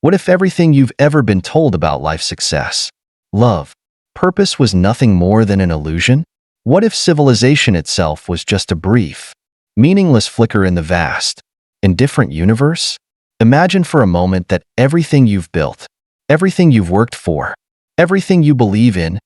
What if everything you've ever been told about life, success, love, purpose was nothing more than an illusion? What if civilization itself was just a brief, meaningless flicker in the vast, indifferent universe? Imagine for a moment that everything you've built, everything you've worked for, everything you believe in,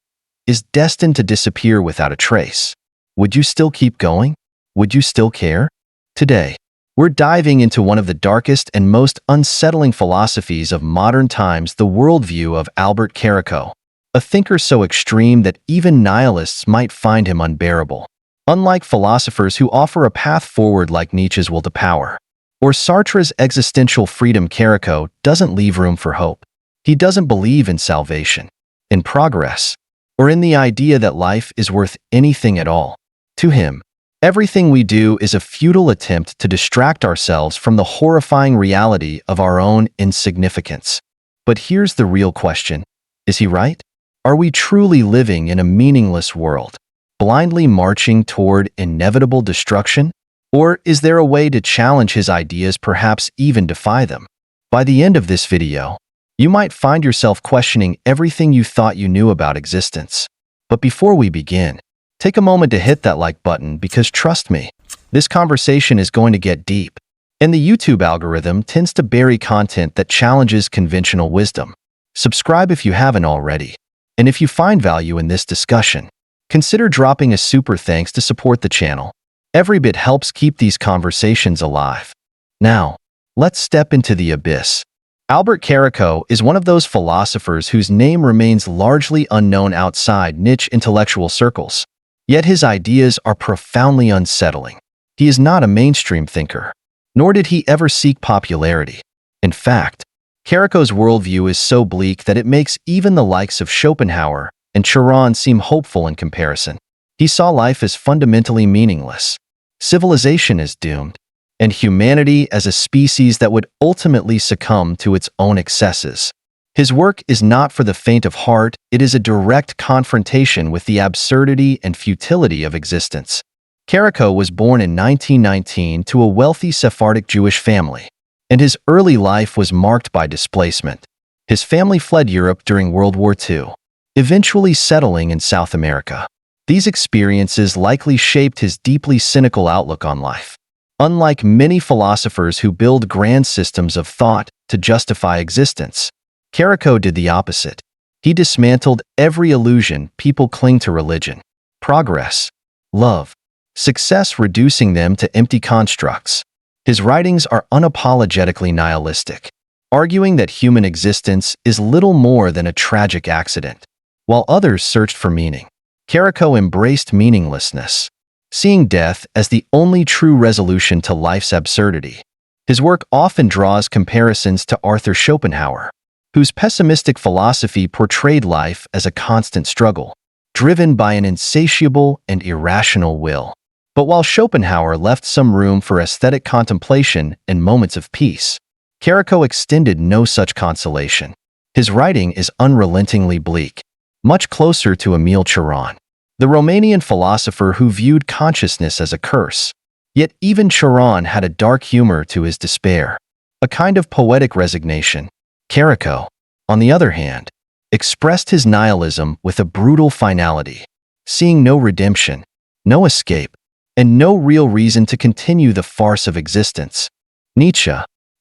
is destined to disappear without a trace. Would you still keep going? Would you still care? Today, we're diving into one of the darkest and most unsettling philosophies of modern times, the worldview of Albert Caraco, a thinker so extreme that even nihilists might find him unbearable. Unlike philosophers who offer a path forward like Nietzsche's will to power, or Sartre's existential freedom, Caraco doesn't leave room for hope. He doesn't believe in salvation, in progress, or in the idea that life is worth anything at all. To him, everything we do is a futile attempt to distract ourselves from the horrifying reality of our own insignificance. But here's the real question. Is he right? Are we truly living in a meaningless world, blindly marching toward inevitable destruction? Or is there a way to challenge his ideas, perhaps even defy them? By the end of this video, you might find yourself questioning everything you thought you knew about existence. But before we begin, take a moment to hit that like button because trust me, this conversation is going to get deep. And the YouTube algorithm tends to bury content that challenges conventional wisdom. Subscribe if you haven't already. And if you find value in this discussion, consider dropping a super thanks to support the channel. Every bit helps keep these conversations alive. Now, let's step into the abyss. Albert Caraco is one of those philosophers whose name remains largely unknown outside niche intellectual circles. Yet his ideas are profoundly unsettling. He is not a mainstream thinker, nor did he ever seek popularity. In fact, Caraco's worldview is so bleak that it makes even the likes of Schopenhauer and Chiron seem hopeful in comparison. He saw life as fundamentally meaningless, civilization as doomed, and humanity as a species that would ultimately succumb to its own excesses. His work is not for the faint of heart. It is a direct confrontation with the absurdity and futility of existence. Caraco was born in 1919 to a wealthy Sephardic Jewish family, and his early life was marked by displacement. His family fled Europe during World War II, eventually settling in South America. These experiences likely shaped his deeply cynical outlook on life. Unlike many philosophers who build grand systems of thought to justify existence, Caraco did the opposite. He dismantled every illusion people cling to: religion, progress, love, success, reducing them to empty constructs. His writings are unapologetically nihilistic, arguing that human existence is little more than a tragic accident. While others searched for meaning, Caraco embraced meaninglessness, seeing death as the only true resolution to life's absurdity. His work often draws comparisons to Arthur Schopenhauer, whose pessimistic philosophy portrayed life as a constant struggle, driven by an insatiable and irrational will. But while Schopenhauer left some room for aesthetic contemplation and moments of peace, Caraco extended no such consolation. His writing is unrelentingly bleak, much closer to Emil Cioran, the Romanian philosopher who viewed consciousness as a curse. Yet even Cioran had a dark humor to his despair, a kind of poetic resignation. Caraco, on the other hand, expressed his nihilism with a brutal finality, seeing no redemption, no escape, and no real reason to continue the farce of existence. Nietzsche,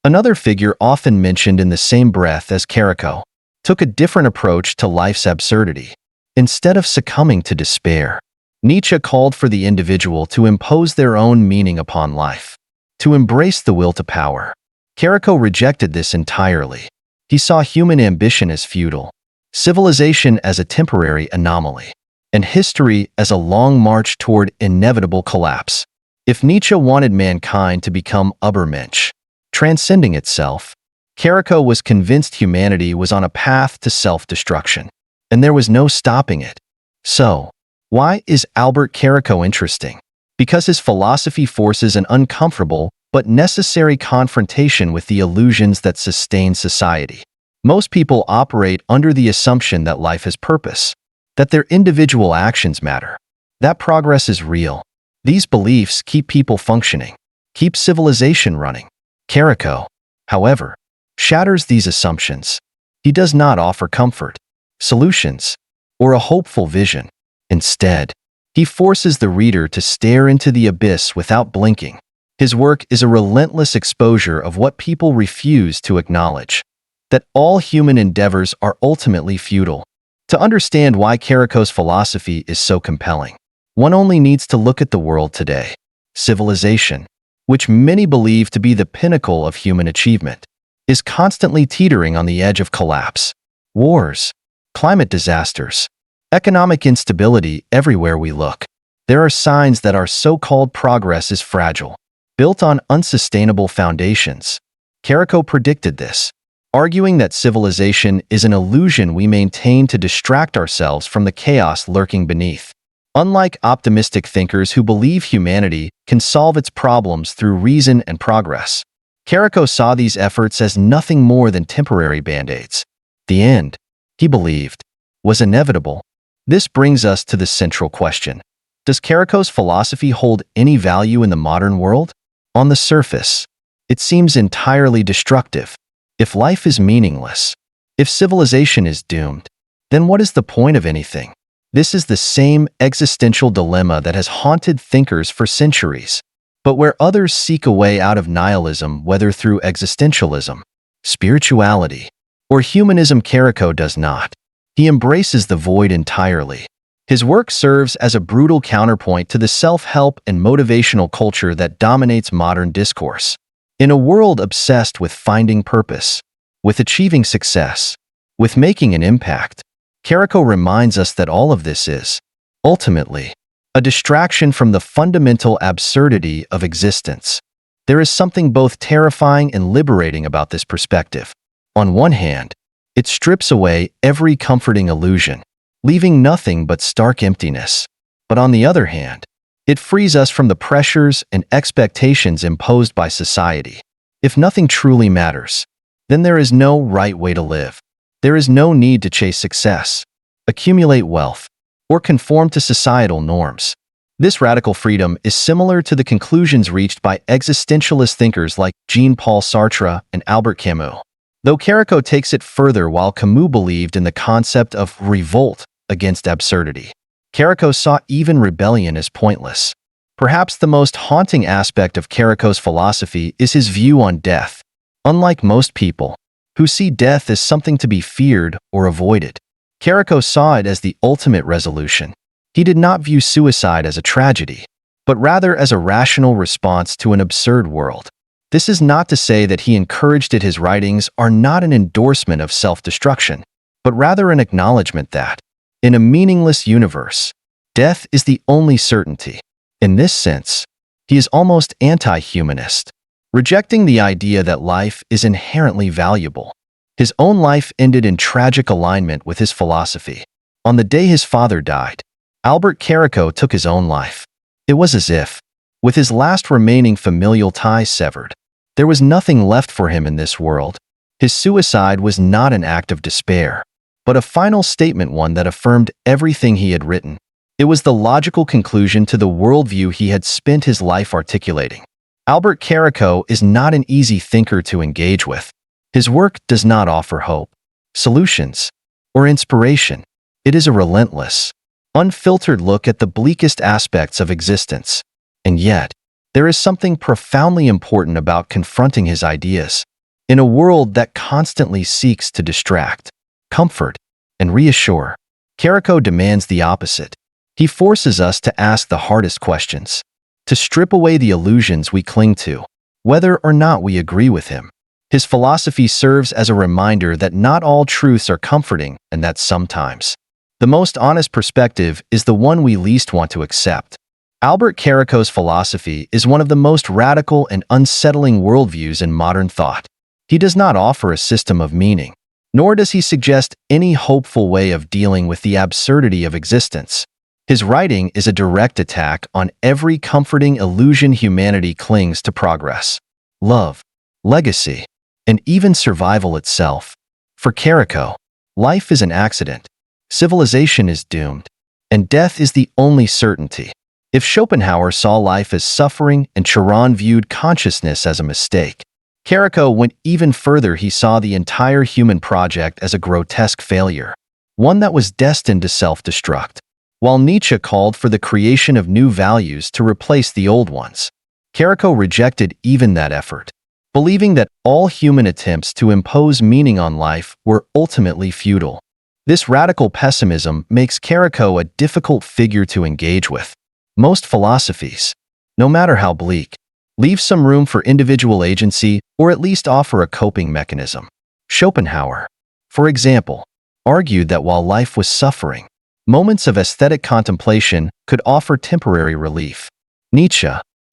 another figure often mentioned in the same breath as Caraco, took a different approach to life's absurdity. Instead of succumbing to despair, Nietzsche called for the individual to impose their own meaning upon life, to embrace the will to power. Caraco rejected this entirely. He saw human ambition as futile, civilization as a temporary anomaly, and history as a long march toward inevitable collapse. If Nietzsche wanted mankind to become Übermensch, transcending itself, Caraco was convinced humanity was on a path to self-destruction, and there was no stopping it. So, why is Albert Caraco interesting? Because his philosophy forces an uncomfortable but necessary confrontation with the illusions that sustain society. Most people operate under the assumption that life has purpose, that their individual actions matter, that progress is real. These beliefs keep people functioning, keep civilization running. Caraco, however, shatters these assumptions. He does not offer comfort, solutions, or a hopeful vision. Instead, he forces the reader to stare into the abyss without blinking. His work is a relentless exposure of what people refuse to acknowledge, that all human endeavors are ultimately futile. To understand why Caraco's philosophy is so compelling, one only needs to look at the world today. Civilization, which many believe to be the pinnacle of human achievement, is constantly teetering on the edge of collapse. Wars, climate disasters, economic instability everywhere we look. There are signs that our so-called progress is fragile, built on unsustainable foundations. Caraco predicted this, arguing that civilization is an illusion we maintain to distract ourselves from the chaos lurking beneath. Unlike optimistic thinkers who believe humanity can solve its problems through reason and progress, Caraco saw these efforts as nothing more than temporary band-aids. The end, he believed, was inevitable. This brings us to the central question. Does Caraco's philosophy hold any value in the modern world? On the surface, it seems entirely destructive. If life is meaningless, if civilization is doomed, then what is the point of anything? This is the same existential dilemma that has haunted thinkers for centuries. But where others seek a way out of nihilism, whether through existentialism, spirituality, or humanism, Caraco does not. He embraces the void entirely. His work serves as a brutal counterpoint to the self-help and motivational culture that dominates modern discourse. In a world obsessed with finding purpose, with achieving success, with making an impact, Caraco reminds us that all of this is, ultimately, a distraction from the fundamental absurdity of existence. There is something both terrifying and liberating about this perspective. On one hand, it strips away every comforting illusion, leaving nothing but stark emptiness. But on the other hand, it frees us from the pressures and expectations imposed by society. If nothing truly matters, then there is no right way to live. There is no need to chase success, accumulate wealth, or conform to societal norms. This radical freedom is similar to the conclusions reached by existentialist thinkers like Jean-Paul Sartre and Albert Camus. Though Caraco takes it further, while Camus believed in the concept of revolt against absurdity, Caraco saw even rebellion as pointless. Perhaps the most haunting aspect of Caraco's philosophy is his view on death. Unlike most people, who see death as something to be feared or avoided, Caraco saw it as the ultimate resolution. He did not view suicide as a tragedy, but rather as a rational response to an absurd world. This is not to say that he encouraged it. His writings are not an endorsement of self-destruction, but rather an acknowledgement that, in a meaningless universe, death is the only certainty. In this sense, he is almost anti-humanist, rejecting the idea that life is inherently valuable. His own life ended in tragic alignment with his philosophy. On the day his father died, Albert Caraco took his own life. It was as if, with his last remaining familial ties severed, there was nothing left for him in this world. His suicide was not an act of despair, but a final statement, one that affirmed everything he had written. It was the logical conclusion to the worldview he had spent his life articulating. Albert Caraco is not an easy thinker to engage with. His work does not offer hope, solutions, or inspiration. It is a relentless, unfiltered look at the bleakest aspects of existence. And yet, there is something profoundly important about confronting his ideas. In a world that constantly seeks to distract, comfort, and reassure, Caraco demands the opposite. He forces us to ask the hardest questions, to strip away the illusions we cling to, whether or not we agree with him. His philosophy serves as a reminder that not all truths are comforting, and that sometimes the most honest perspective is the one we least want to accept. Albert Caraco's philosophy is one of the most radical and unsettling worldviews in modern thought. He does not offer a system of meaning, nor does he suggest any hopeful way of dealing with the absurdity of existence. His writing is a direct attack on every comforting illusion humanity clings to: progress, love, legacy, and even survival itself. For Caraco, life is an accident, civilization is doomed, and death is the only certainty. If Schopenhauer saw life as suffering and Chiron viewed consciousness as a mistake, Caraco went even further. He saw the entire human project as a grotesque failure, one that was destined to self-destruct. While Nietzsche called for the creation of new values to replace the old ones, Caraco rejected even that effort, believing that all human attempts to impose meaning on life were ultimately futile. This radical pessimism makes Caraco a difficult figure to engage with. Most philosophies, no matter how bleak, leave some room for individual agency or at least offer a coping mechanism. Schopenhauer, for example, argued that while life was suffering, moments of aesthetic contemplation could offer temporary relief. Nietzsche,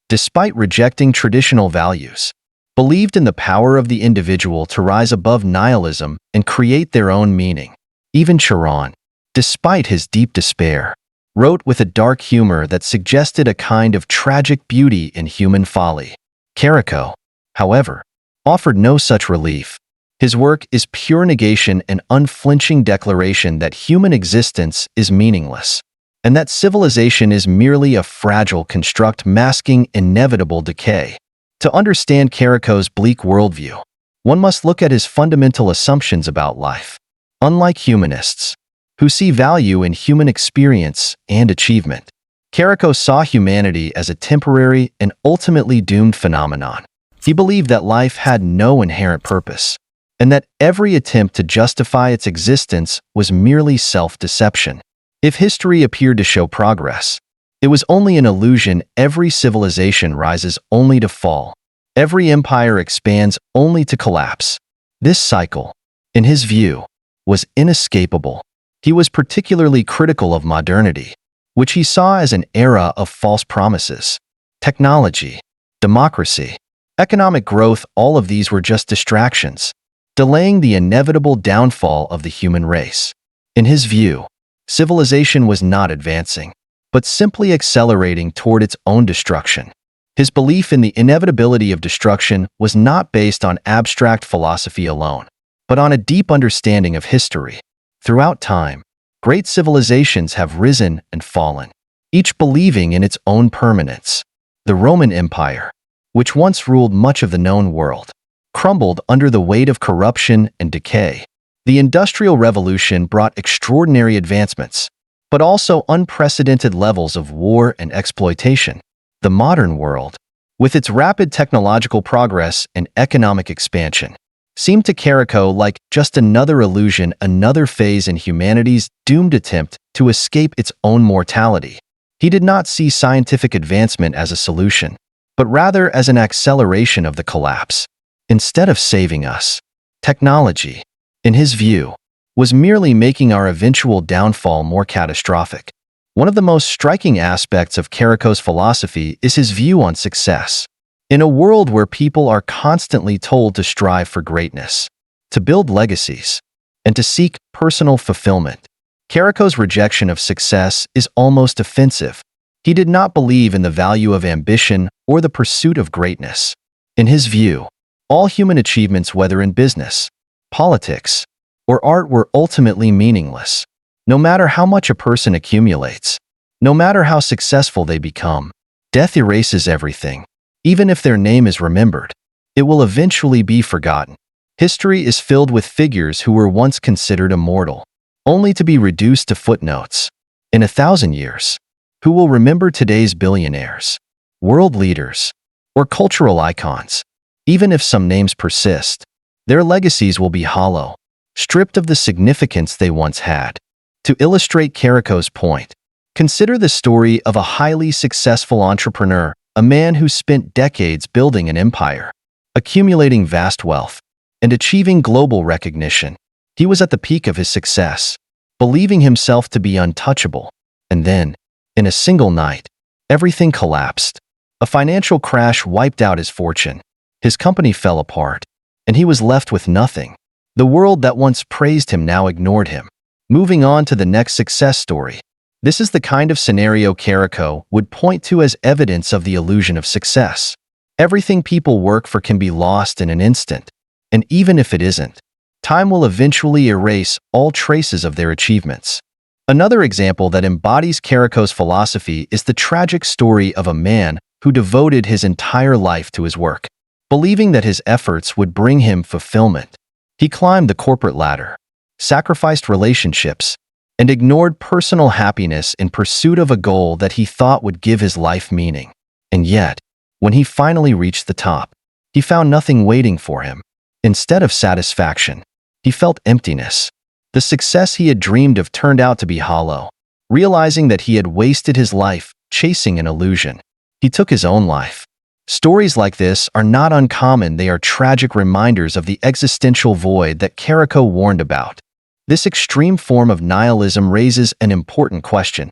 despite rejecting traditional values, believed in the power of the individual to rise above nihilism and create their own meaning. Even Chiron, despite his deep despair, wrote with a dark humor that suggested a kind of tragic beauty in human folly. Caraco, however, offered no such relief. His work is pure negation and unflinching declaration that human existence is meaningless, and that civilization is merely a fragile construct masking inevitable decay. To understand Caraco's bleak worldview, one must look at his fundamental assumptions about life. Unlike humanists, who see value in human experience and achievement, Caraco saw humanity as a temporary and ultimately doomed phenomenon. He believed that life had no inherent purpose, and that every attempt to justify its existence was merely self-deception. If history appeared to show progress, it was only an illusion. Every civilization rises only to fall. Every empire expands only to collapse. This cycle, in his view, was inescapable. He was particularly critical of modernity, which he saw as an era of false promises. Technology, democracy, economic growth, all of these were just distractions, delaying the inevitable downfall of the human race. In his view, civilization was not advancing, but simply accelerating toward its own destruction. His belief in the inevitability of destruction was not based on abstract philosophy alone, but on a deep understanding of history. Throughout time, great civilizations have risen and fallen, each believing in its own permanence. The Roman Empire, which once ruled much of the known world, crumbled under the weight of corruption and decay. The Industrial Revolution brought extraordinary advancements, but also unprecedented levels of war and exploitation. The modern world, with its rapid technological progress and economic expansion, seemed to Caraco like just another illusion, another phase in humanity's doomed attempt to escape its own mortality. He did not see scientific advancement as a solution, but rather as an acceleration of the collapse. Instead of saving us, technology, in his view, was merely making our eventual downfall more catastrophic. One of the most striking aspects of Caraco's philosophy is his view on success. In a world where people are constantly told to strive for greatness, to build legacies, and to seek personal fulfillment, Caraco's rejection of success is almost offensive. He did not believe in the value of ambition or the pursuit of greatness. In his view, all human achievements, whether in business, politics, or art, were ultimately meaningless. No matter how much a person accumulates, no matter how successful they become, death erases everything. Even if their name is remembered, it will eventually be forgotten. History is filled with figures who were once considered immortal, only to be reduced to footnotes. In 1,000 years, who will remember today's billionaires, world leaders, or cultural icons? Even if some names persist, their legacies will be hollow, stripped of the significance they once had. To illustrate Caraco's point, consider the story of a highly successful entrepreneur, a man who spent decades building an empire, accumulating vast wealth, and achieving global recognition. He was at the peak of his success, believing himself to be untouchable. And then, in a single night, everything collapsed. A financial crash wiped out his fortune. His company fell apart, and he was left with nothing. The world that once praised him now ignored him. Moving on to the next success story. This is the kind of scenario Caraco would point to as evidence of the illusion of success. Everything people work for can be lost in an instant, and even if it isn't, time will eventually erase all traces of their achievements. Another example that embodies Caraco's philosophy is the tragic story of a man who devoted his entire life to his work. believing that his efforts would bring him fulfillment. He climbed the corporate ladder, sacrificed relationships, and ignored personal happiness in pursuit of a goal that he thought would give his life meaning. And yet, when he finally reached the top, he found nothing waiting for him. Instead of satisfaction, he felt emptiness. The success he had dreamed of turned out to be hollow. Realizing that he had wasted his life chasing an illusion, he took his own life. Stories like this are not uncommon. They are tragic reminders of the existential void that Caraco warned about. This extreme form of nihilism raises an important question.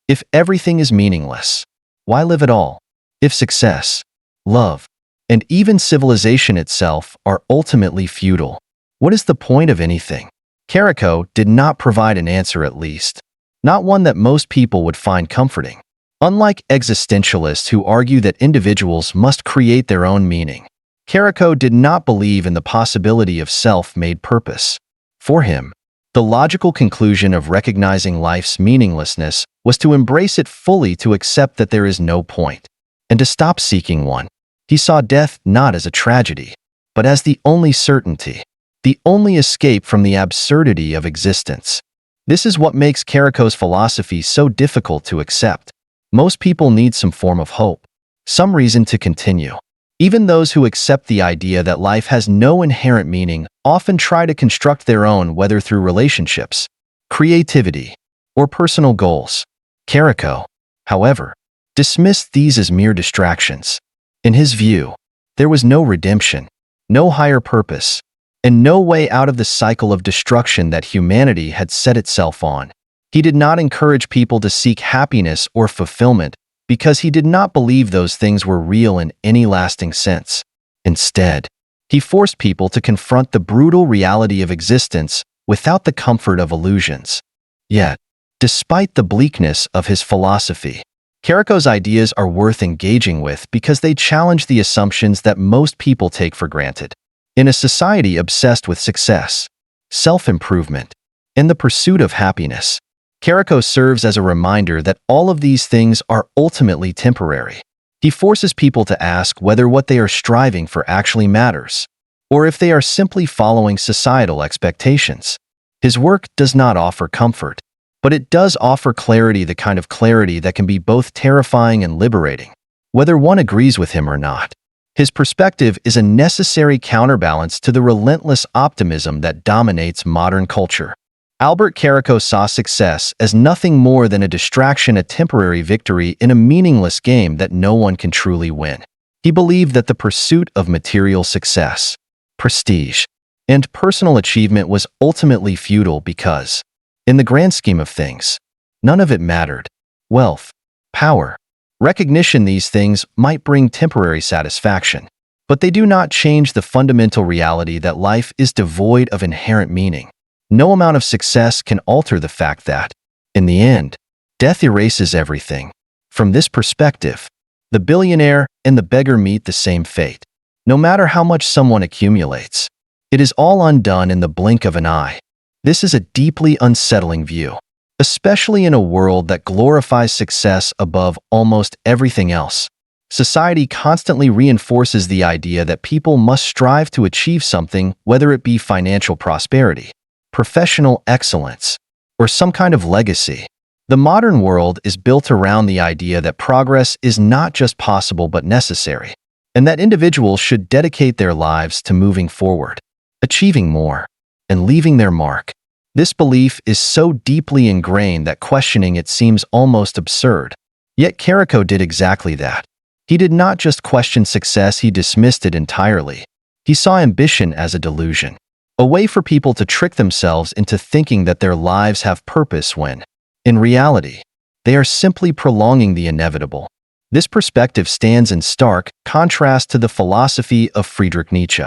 If everything is meaningless, why live at all? If success, love, and even civilization itself are ultimately futile, what is the point of anything? Caraco did not provide an answer, at least, not one that most people would find comforting. Unlike existentialists who argue that individuals must create their own meaning, Caraco did not believe in the possibility of self-made purpose. For him, the logical conclusion of recognizing life's meaninglessness was to embrace it fully, to accept that there is no point, and to stop seeking one. He saw death not as a tragedy, but as the only certainty, the only escape from the absurdity of existence. This is what makes Caraco's philosophy so difficult to accept. Most people need some form of hope, some reason to continue. Even those who accept the idea that life has no inherent meaning often try to construct their own, whether through relationships, creativity, or personal goals. Caraco, however, dismissed these as mere distractions. In his view, there was no redemption, no higher purpose, and no way out of the cycle of destruction that humanity had set itself on. He did not encourage people to seek happiness or fulfillment because he did not believe those things were real in any lasting sense. Instead, he forced people to confront the brutal reality of existence without the comfort of illusions. Yet, despite the bleakness of his philosophy, Caraco's ideas are worth engaging with because they challenge the assumptions that most people take for granted. In a society obsessed with success, self-improvement, and the pursuit of happiness, Caraco serves as a reminder that all of these things are ultimately temporary. He forces people to ask whether what they are striving for actually matters, or if they are simply following societal expectations. His work does not offer comfort, but it does offer clarity, the kind of clarity that can be both terrifying and liberating, whether one agrees with him or not. His perspective is a necessary counterbalance to the relentless optimism that dominates modern culture. Albert Caraco saw success as nothing more than a distraction, a temporary victory in a meaningless game that no one can truly win. He believed that the pursuit of material success, prestige, and personal achievement was ultimately futile because, in the grand scheme of things, none of it mattered. Wealth, power, recognition, these things might bring temporary satisfaction, but they do not change the fundamental reality that life is devoid of inherent meaning. No amount of success can alter the fact that, in the end, death erases everything. From this perspective, the billionaire and the beggar meet the same fate. No matter how much someone accumulates, it is all undone in the blink of an eye. This is a deeply unsettling view, especially in a world that glorifies success above almost everything else. Society constantly reinforces the idea that people must strive to achieve something, whether it be financial prosperity, professional excellence, or some kind of legacy. The modern world is built around the idea that progress is not just possible but necessary, and that individuals should dedicate their lives to moving forward, achieving more, and leaving their mark. This belief is so deeply ingrained that questioning it seems almost absurd. Yet Caraco did exactly that. He did not just question success, he dismissed it entirely. He saw ambition as a delusion, a way for people to trick themselves into thinking that their lives have purpose when, in reality, they are simply prolonging the inevitable. This perspective stands in stark contrast to the philosophy of Friedrich Nietzsche,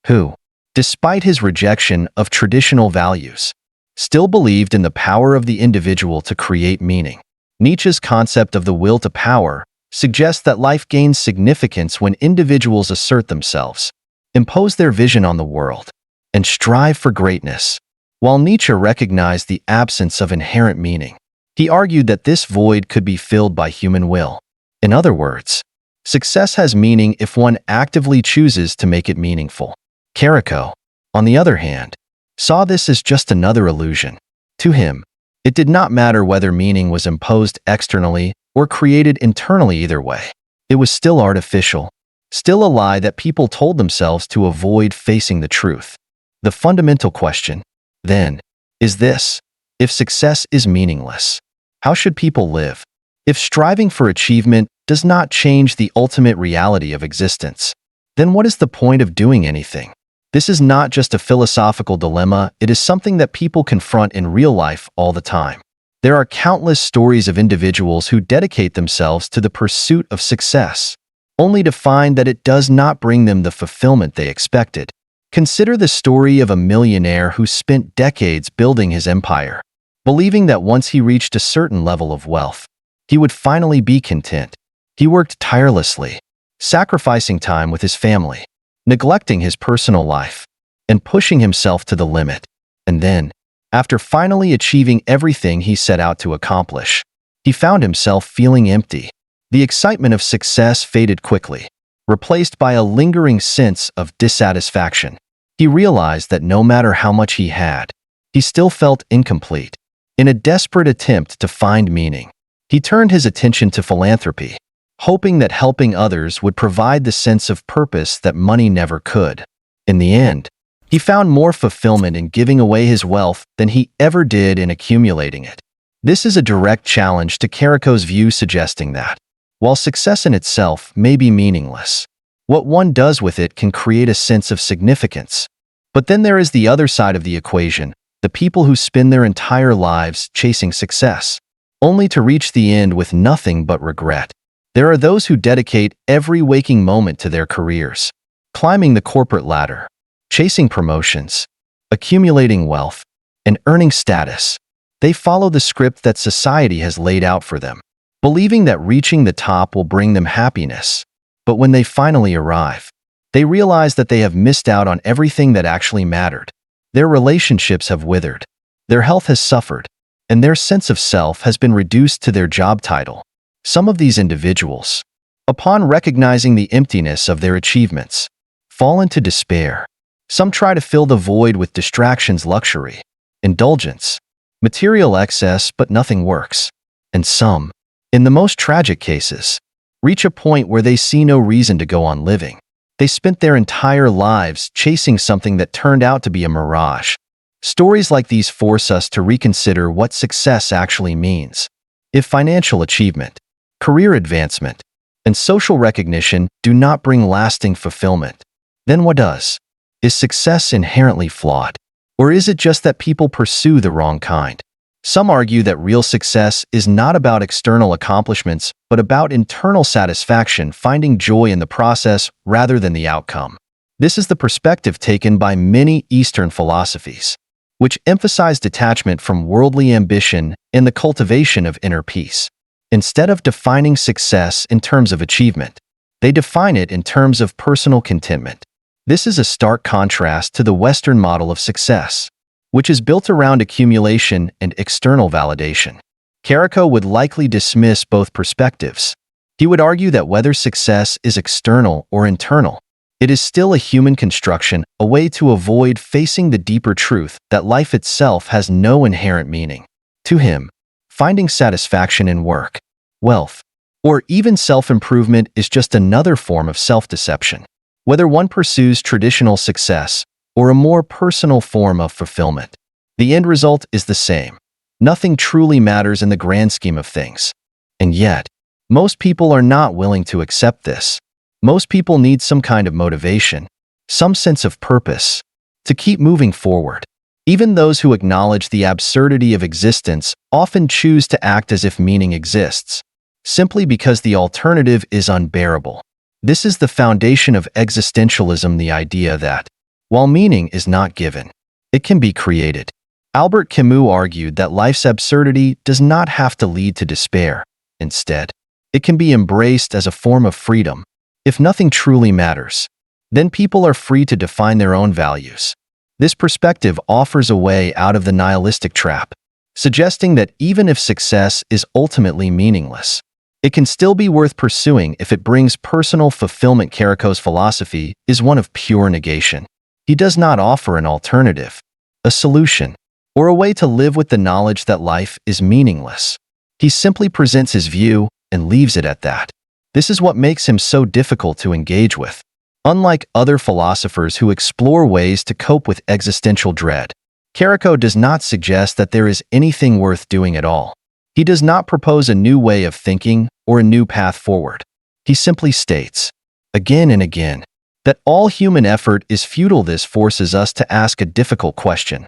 who, despite his rejection of traditional values, still believed in the power of the individual to create meaning. Nietzsche's concept of the will to power suggests that life gains significance when individuals assert themselves, impose their vision on the world, and strive for greatness. While Nietzsche recognized the absence of inherent meaning, he argued that this void could be filled by human will. In other words, Success has meaning if one actively chooses to make it meaningful. Caraco, on the other hand, saw this as just another illusion. To him, it did not matter whether meaning was imposed externally or created internally. Either way, it was still artificial, still a lie that people told themselves to avoid facing the truth. The fundamental question, then, is this: if success is meaningless, how should people live? If striving for achievement does not change the ultimate reality of existence, then what is the point of doing anything? This is not just a philosophical dilemma, it is something that people confront in real life all the time. There are countless stories of individuals who dedicate themselves to the pursuit of success, only to find that it does not bring them the fulfillment they expected. Consider the story of a millionaire who spent decades building his empire, believing that once he reached a certain level of wealth, he would finally be content. He worked tirelessly, sacrificing time with his family, neglecting his personal life, and pushing himself to the limit. And then, after finally achieving everything he set out to accomplish, he found himself feeling empty. The excitement of success faded quickly, replaced by a lingering sense of dissatisfaction. He realized that no matter how much he had, he still felt incomplete. In a desperate attempt to find meaning, he turned his attention to philanthropy, hoping that helping others would provide the sense of purpose that money never could. In the end, he found more fulfillment in giving away his wealth than he ever did in accumulating it. This is a direct challenge to Caraco's view, suggesting that, while success in itself may be meaningless, what one does with it can create a sense of significance. But then there is the other side of the equation, the people who spend their entire lives chasing success, only to reach the end with nothing but regret. There are those who dedicate every waking moment to their careers, climbing the corporate ladder, chasing promotions, accumulating wealth, and earning status. They follow the script that society has laid out for them, believing that reaching the top will bring them happiness. But when they finally arrive, they realize that they have missed out on everything that actually mattered. Their relationships have withered, their health has suffered, and their sense of self has been reduced to their job title. Some of these individuals, upon recognizing the emptiness of their achievements, fall into despair. Some try to fill the void with distractions, luxury, indulgence, material excess, but nothing works. And some, in the most tragic cases, reach a point where they see no reason to go on living. They spent their entire lives chasing something that turned out to be a mirage. Stories like these force us to reconsider what success actually means. If financial achievement, career advancement, and social recognition do not bring lasting fulfillment, then what does? Is success inherently flawed? Or is it just that people pursue the wrong kind? Some argue that real success is not about external accomplishments, but about internal satisfaction, finding joy in the process rather than the outcome. This is the perspective taken by many Eastern philosophies, which emphasize detachment from worldly ambition and the cultivation of inner peace. Instead of defining success in terms of achievement, they define it in terms of personal contentment. This is a stark contrast to the Western model of success, which is built around accumulation and external validation. Caraco would likely dismiss both perspectives. He would argue that whether success is external or internal, it is still a human construction, a way to avoid facing the deeper truth that life itself has no inherent meaning. To him, finding satisfaction in work, wealth, or even self-improvement is just another form of self-deception. Whether one pursues traditional success or a more personal form of fulfillment, the end result is the same. Nothing truly matters in the grand scheme of things. And yet, most people are not willing to accept this. Most people need some kind of motivation, some sense of purpose, to keep moving forward. Even those who acknowledge the absurdity of existence often choose to act as if meaning exists, simply because the alternative is unbearable. This is the foundation of existentialism, the idea that, while meaning is not given, it can be created. Albert Camus argued that life's absurdity does not have to lead to despair. Instead, it can be embraced as a form of freedom. If nothing truly matters, then people are free to define their own values. This perspective offers a way out of the nihilistic trap, suggesting that even if success is ultimately meaningless, It can still be worth pursuing if it brings personal fulfillment. Caraco's philosophy is one of pure negation. He does not offer an alternative, a solution, or a way to live with the knowledge that life is meaningless. He simply presents his view and leaves it at that. This is what makes him so difficult to engage with. Unlike other philosophers who explore ways to cope with existential dread, Caraco does not suggest that there is anything worth doing at all. He does not propose a new way of thinking or a new path forward. He simply states, again and again, that all human effort is futile. This forces us to ask a difficult question.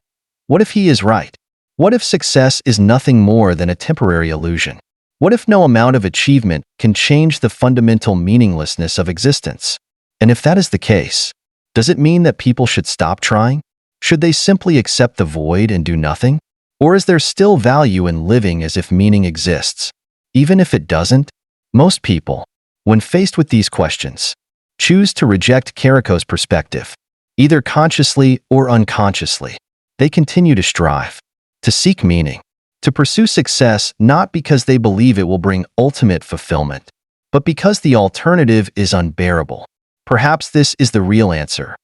What if he is right? What if success is nothing more than a temporary illusion? What if no amount of achievement can change the fundamental meaninglessness of existence? And if that is the case, does it mean that people should stop trying? Should they simply accept the void and do nothing? Or is there still value in living as if meaning exists? Even if it doesn't, most people, when faced with these questions, choose to reject Caraco's perspective. Either consciously or unconsciously, they continue to strive, to seek meaning, to pursue success not because they believe it will bring ultimate fulfillment, but because the alternative is unbearable. Perhaps this is the real answer.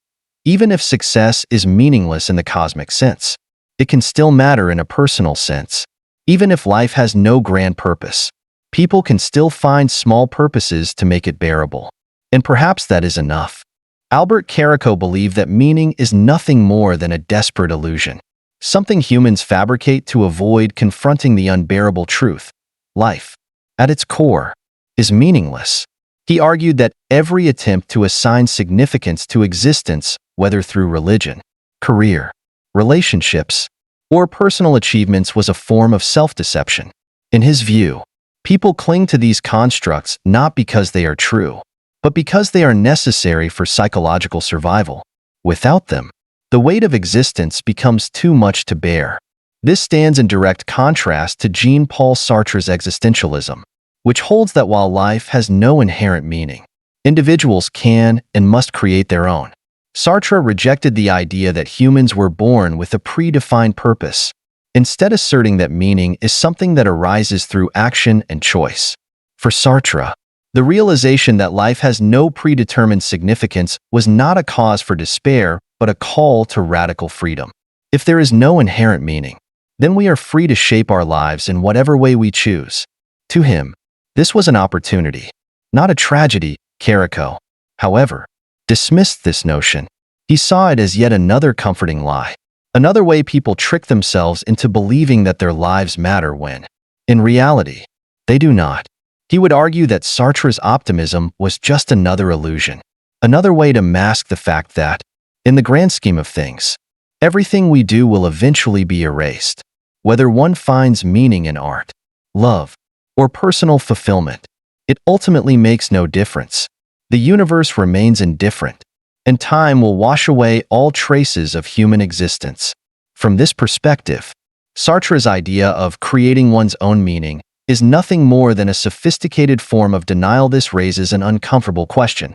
Even if success is meaningless in the cosmic sense, it can still matter in a personal sense. Even if life has no grand purpose, people can still find small purposes to make it bearable. And perhaps that is enough. Albert Caraco believed that meaning is nothing more than a desperate illusion, something humans fabricate to avoid confronting the unbearable truth. Life, at its core, is meaningless. He argued that every attempt to assign significance to existence, whether through religion, career, relationships, or personal achievements, was a form of self-deception. In his view, people cling to these constructs not because they are true, but because they are necessary for psychological survival. Without them, the weight of existence becomes too much to bear. This stands in direct contrast to Jean-Paul Sartre's Existentialism, which holds that while life has no inherent meaning, individuals can and must create their own. Sartre rejected the idea that humans were born with a predefined purpose, instead asserting that meaning is something that arises through action and choice. For Sartre, the realization that life has no predetermined significance was not a cause for despair, but a call to radical freedom. If there is no inherent meaning, then we are free to shape our lives in whatever way we choose. To him, this was an opportunity, not a tragedy. Caraco, however, dismissed this notion. He saw it as yet another comforting lie, another way people trick themselves into believing that their lives matter when, in reality, they do not. He would argue that Sartre's optimism was just another illusion, another way to mask the fact that, in the grand scheme of things, everything we do will eventually be erased. Whether one finds meaning in art, love, or personal fulfillment, it ultimately makes no difference. The universe remains indifferent, and time will wash away all traces of human existence. From this perspective, Sartre's idea of creating one's own meaning is nothing more than a sophisticated form of denial. This raises an uncomfortable question.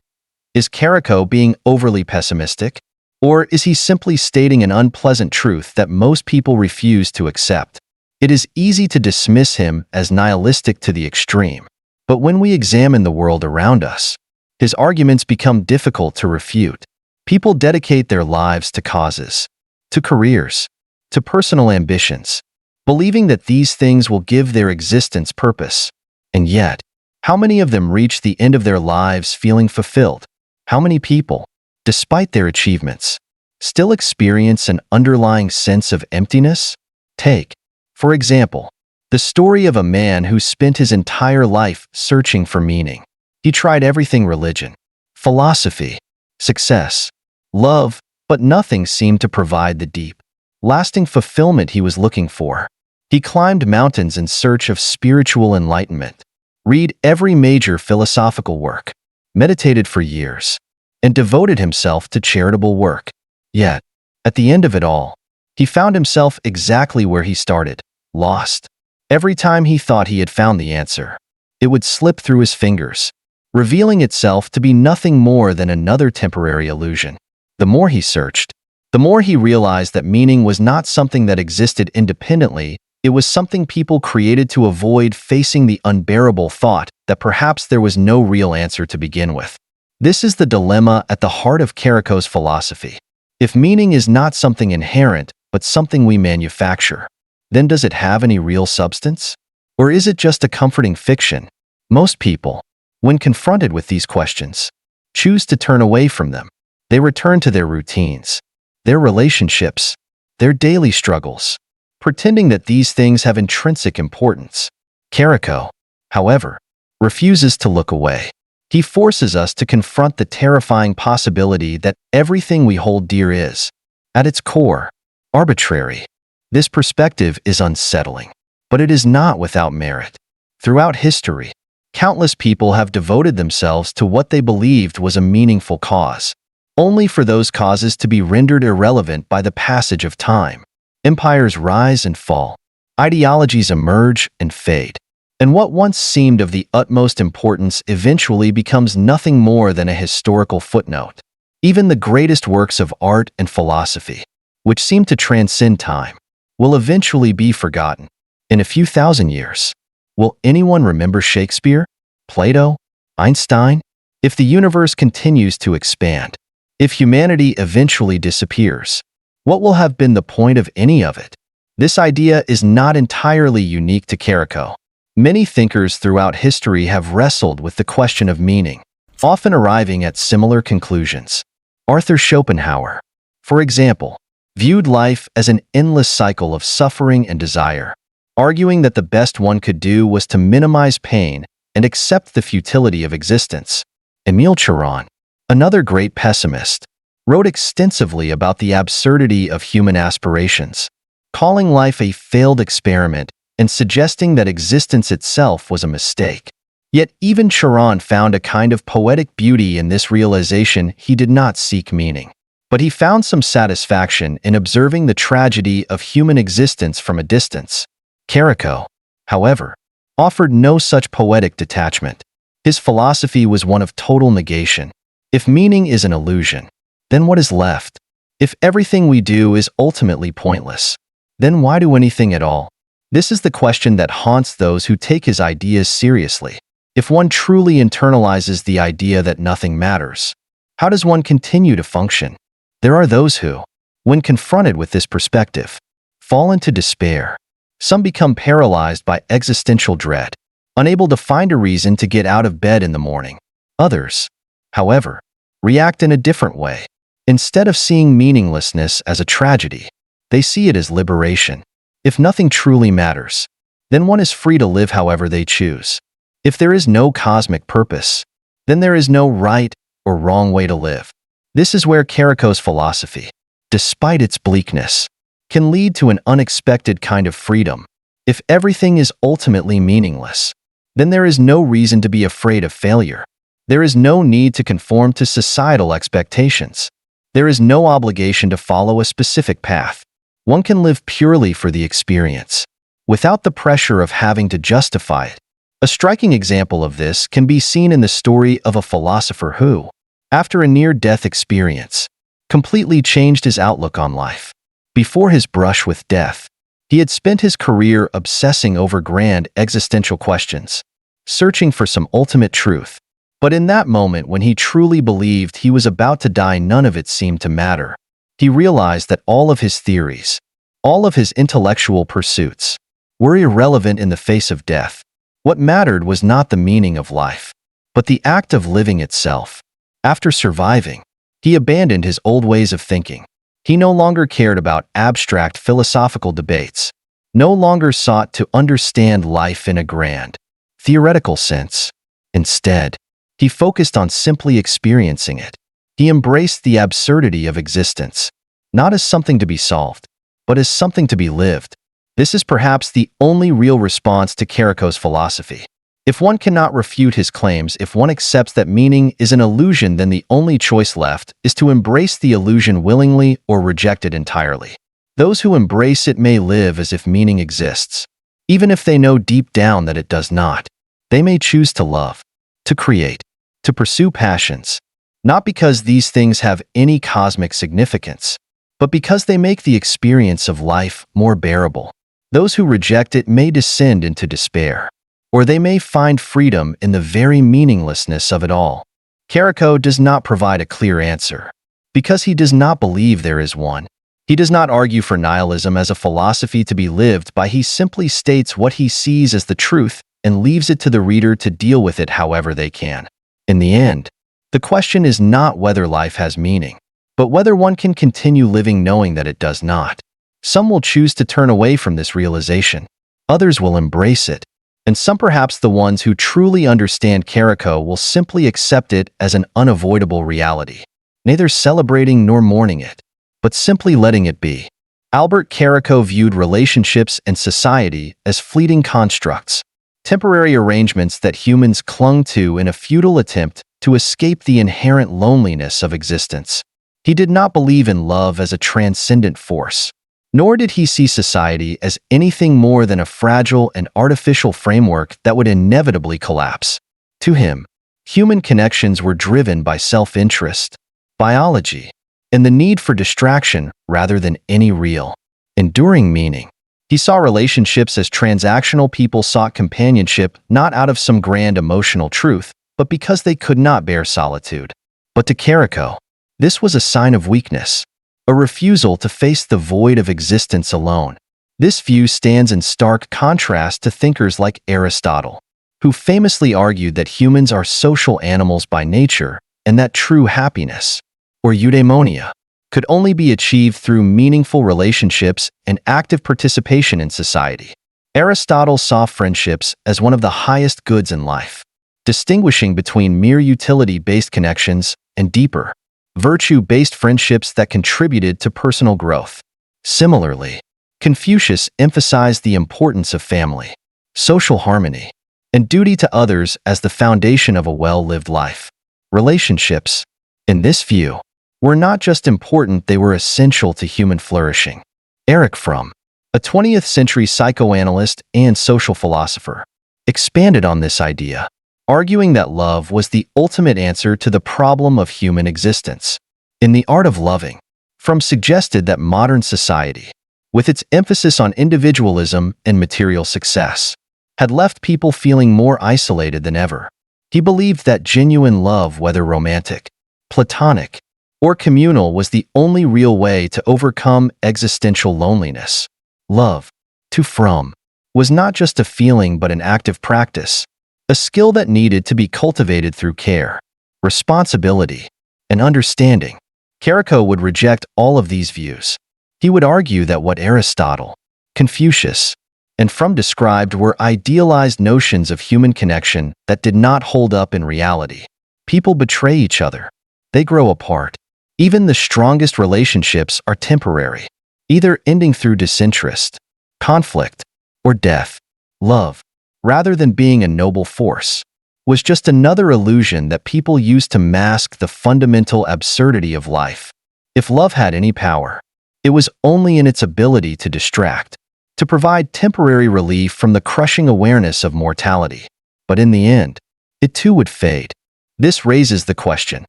Is Caraco being overly pessimistic? Or is he simply stating an unpleasant truth that most people refuse to accept? It is easy to dismiss him as nihilistic to the extreme, but when we examine the world around us, his arguments become difficult to refute. People dedicate their lives to causes, to careers, to personal ambitions, believing that these things will give their existence purpose. And yet, how many of them reach the end of their lives feeling fulfilled? How many people, despite their achievements, still experience an underlying sense of emptiness? Take, for example, the story of a man who spent his entire life searching for meaning. He tried everything: religion, philosophy, success, love, but nothing seemed to provide the deep, lasting fulfillment he was looking for. He climbed mountains in search of spiritual enlightenment, read every major philosophical work, meditated for years, and devoted himself to charitable work. Yet, at the end of it all, he found himself exactly where he started, lost. Every time he thought he had found the answer, it would slip through his fingers, revealing itself to be nothing more than another temporary illusion. The more he searched, the more he realized that meaning was not something that existed independently It was something people created to avoid facing the unbearable thought that perhaps there was no real answer to begin with. This is the dilemma at the heart of Caraco's philosophy. If meaning is not something inherent, but something we manufacture, then does it have any real substance? Or is it just a comforting fiction? Most people, when confronted with these questions, choose to turn away from them. They return to their routines, their relationships, their daily struggles, pretending that these things have intrinsic importance. Caraco, however, refuses to look away. He forces us to confront the terrifying possibility that everything we hold dear is, at its core, arbitrary. This perspective is unsettling, but it is not without merit. Throughout history, countless people have devoted themselves to what they believed was a meaningful cause, only for those causes to be rendered irrelevant by the passage of time. Empires rise and fall, ideologies emerge and fade, and what once seemed of the utmost importance eventually becomes nothing more than a historical footnote. Even the greatest works of art and philosophy, which seem to transcend time, will eventually be forgotten. In a few thousand years, will anyone remember Shakespeare, Plato, Einstein? If the universe continues to expand, if humanity eventually disappears, what will have been the point of any of it? This idea is not entirely unique to Caraco. Many thinkers throughout history have wrestled with the question of meaning, often arriving at similar conclusions. Arthur Schopenhauer, for example, viewed life as an endless cycle of suffering and desire, arguing that the best one could do was to minimize pain and accept the futility of existence. Émile Cioran, another great pessimist, wrote extensively about the absurdity of human aspirations, calling life a failed experiment and suggesting that existence itself was a mistake. Yet even Cioran found a kind of poetic beauty in this realization. He did not seek meaning, but he found some satisfaction in observing the tragedy of human existence from a distance. Caraco, however, offered no such poetic detachment. His philosophy was one of total negation. If meaning is an illusion, then what is left? If everything we do is ultimately pointless, then why do anything at all? This is the question that haunts those who take his ideas seriously. If one truly internalizes the idea that nothing matters, how does one continue to function? There are those who, when confronted with this perspective, fall into despair. Some become paralyzed by existential dread, unable to find a reason to get out of bed in the morning. Others, however, react in a different way. Instead of seeing meaninglessness as a tragedy, they see it as liberation. If nothing truly matters, then one is free to live however they choose. If there is no cosmic purpose, then there is no right or wrong way to live. This is where Caraco's philosophy, despite its bleakness, can lead to an unexpected kind of freedom. If everything is ultimately meaningless, then there is no reason to be afraid of failure. There is no need to conform to societal expectations. There is no obligation to follow a specific path. One can live purely for the experience, without the pressure of having to justify it. A striking example of this can be seen in the story of a philosopher who, after a near-death experience, completely changed his outlook on life. Before his brush with death, he had spent his career obsessing over grand existential questions, searching for some ultimate truth. But in that moment when he truly believed he was about to die, none of it seemed to matter. He realized that all of his theories, all of his intellectual pursuits, were irrelevant in the face of death. What mattered was not the meaning of life, but the act of living itself. After surviving, he abandoned his old ways of thinking. He no longer cared about abstract philosophical debates, no longer sought to understand life in a grand, theoretical sense. Instead, he focused on simply experiencing it. He embraced the absurdity of existence, not as something to be solved, but as something to be lived. This is perhaps the only real response to Caraco's philosophy. If one cannot refute his claims, if one accepts that meaning is an illusion, then the only choice left is to embrace the illusion willingly or reject it entirely. Those who embrace it may live as if meaning exists, even if they know deep down that it does not. They may choose to love, to create, to pursue passions, not because these things have any cosmic significance, but because they make the experience of life more bearable. Those who reject it may descend into despair, or they may find freedom in the very meaninglessness of it all. Caraco does not provide a clear answer, because he does not believe there is one. He does not argue for nihilism as a philosophy to be lived by. He simply states what he sees as the truth and leaves it to the reader to deal with it however they can. In the end, the question is not whether life has meaning, but whether one can continue living knowing that it does not. Some will choose to turn away from this realization. Others will embrace it. And some, perhaps the ones who truly understand Caraco, will simply accept it as an unavoidable reality, neither celebrating nor mourning it, but simply letting it be. Albert Caraco viewed relationships and society as fleeting constructs, temporary arrangements that humans clung to in a futile attempt to escape the inherent loneliness of existence. He did not believe in love as a transcendent force, nor did he see society as anything more than a fragile and artificial framework that would inevitably collapse. To him, human connections were driven by self-interest, biology, and the need for distraction rather than any real, enduring meaning. He saw relationships as transactional. People sought companionship not out of some grand emotional truth, but because they could not bear solitude. But to Caraco, this was a sign of weakness, a refusal to face the void of existence alone. This view stands in stark contrast to thinkers like Aristotle, who famously argued that humans are social animals by nature and that true happiness, or eudaimonia, could only be achieved through meaningful relationships and active participation in society. Aristotle saw friendships as one of the highest goods in life, distinguishing between mere utility-based connections and deeper, virtue-based friendships that contributed to personal growth. Similarly, Confucius emphasized the importance of family, social harmony, and duty to others as the foundation of a well-lived life. Relationships, in this view, were not just important, they were essential to human flourishing. Erich Fromm, a 20th-century psychoanalyst and social philosopher, expanded on this idea, arguing that love was the ultimate answer to the problem of human existence. In The Art of Loving, Fromm suggested that modern society, with its emphasis on individualism and material success, had left people feeling more isolated than ever. He believed that genuine love, whether romantic, platonic, or communal, was the only real way to overcome existential loneliness. Love, to Fromm, was not just a feeling but an active practice, a skill that needed to be cultivated through care, responsibility, and understanding. Caraco would reject all of these views. He would argue that what Aristotle, Confucius, and Fromm described were idealized notions of human connection that did not hold up in reality. People betray each other. They grow apart. Even the strongest relationships are temporary, either ending through disinterest, conflict, or death. Love, rather than being a noble force, was just another illusion that people used to mask the fundamental absurdity of life. If love had any power, it was only in its ability to distract, to provide temporary relief from the crushing awareness of mortality. But in the end, it too would fade. This raises the question: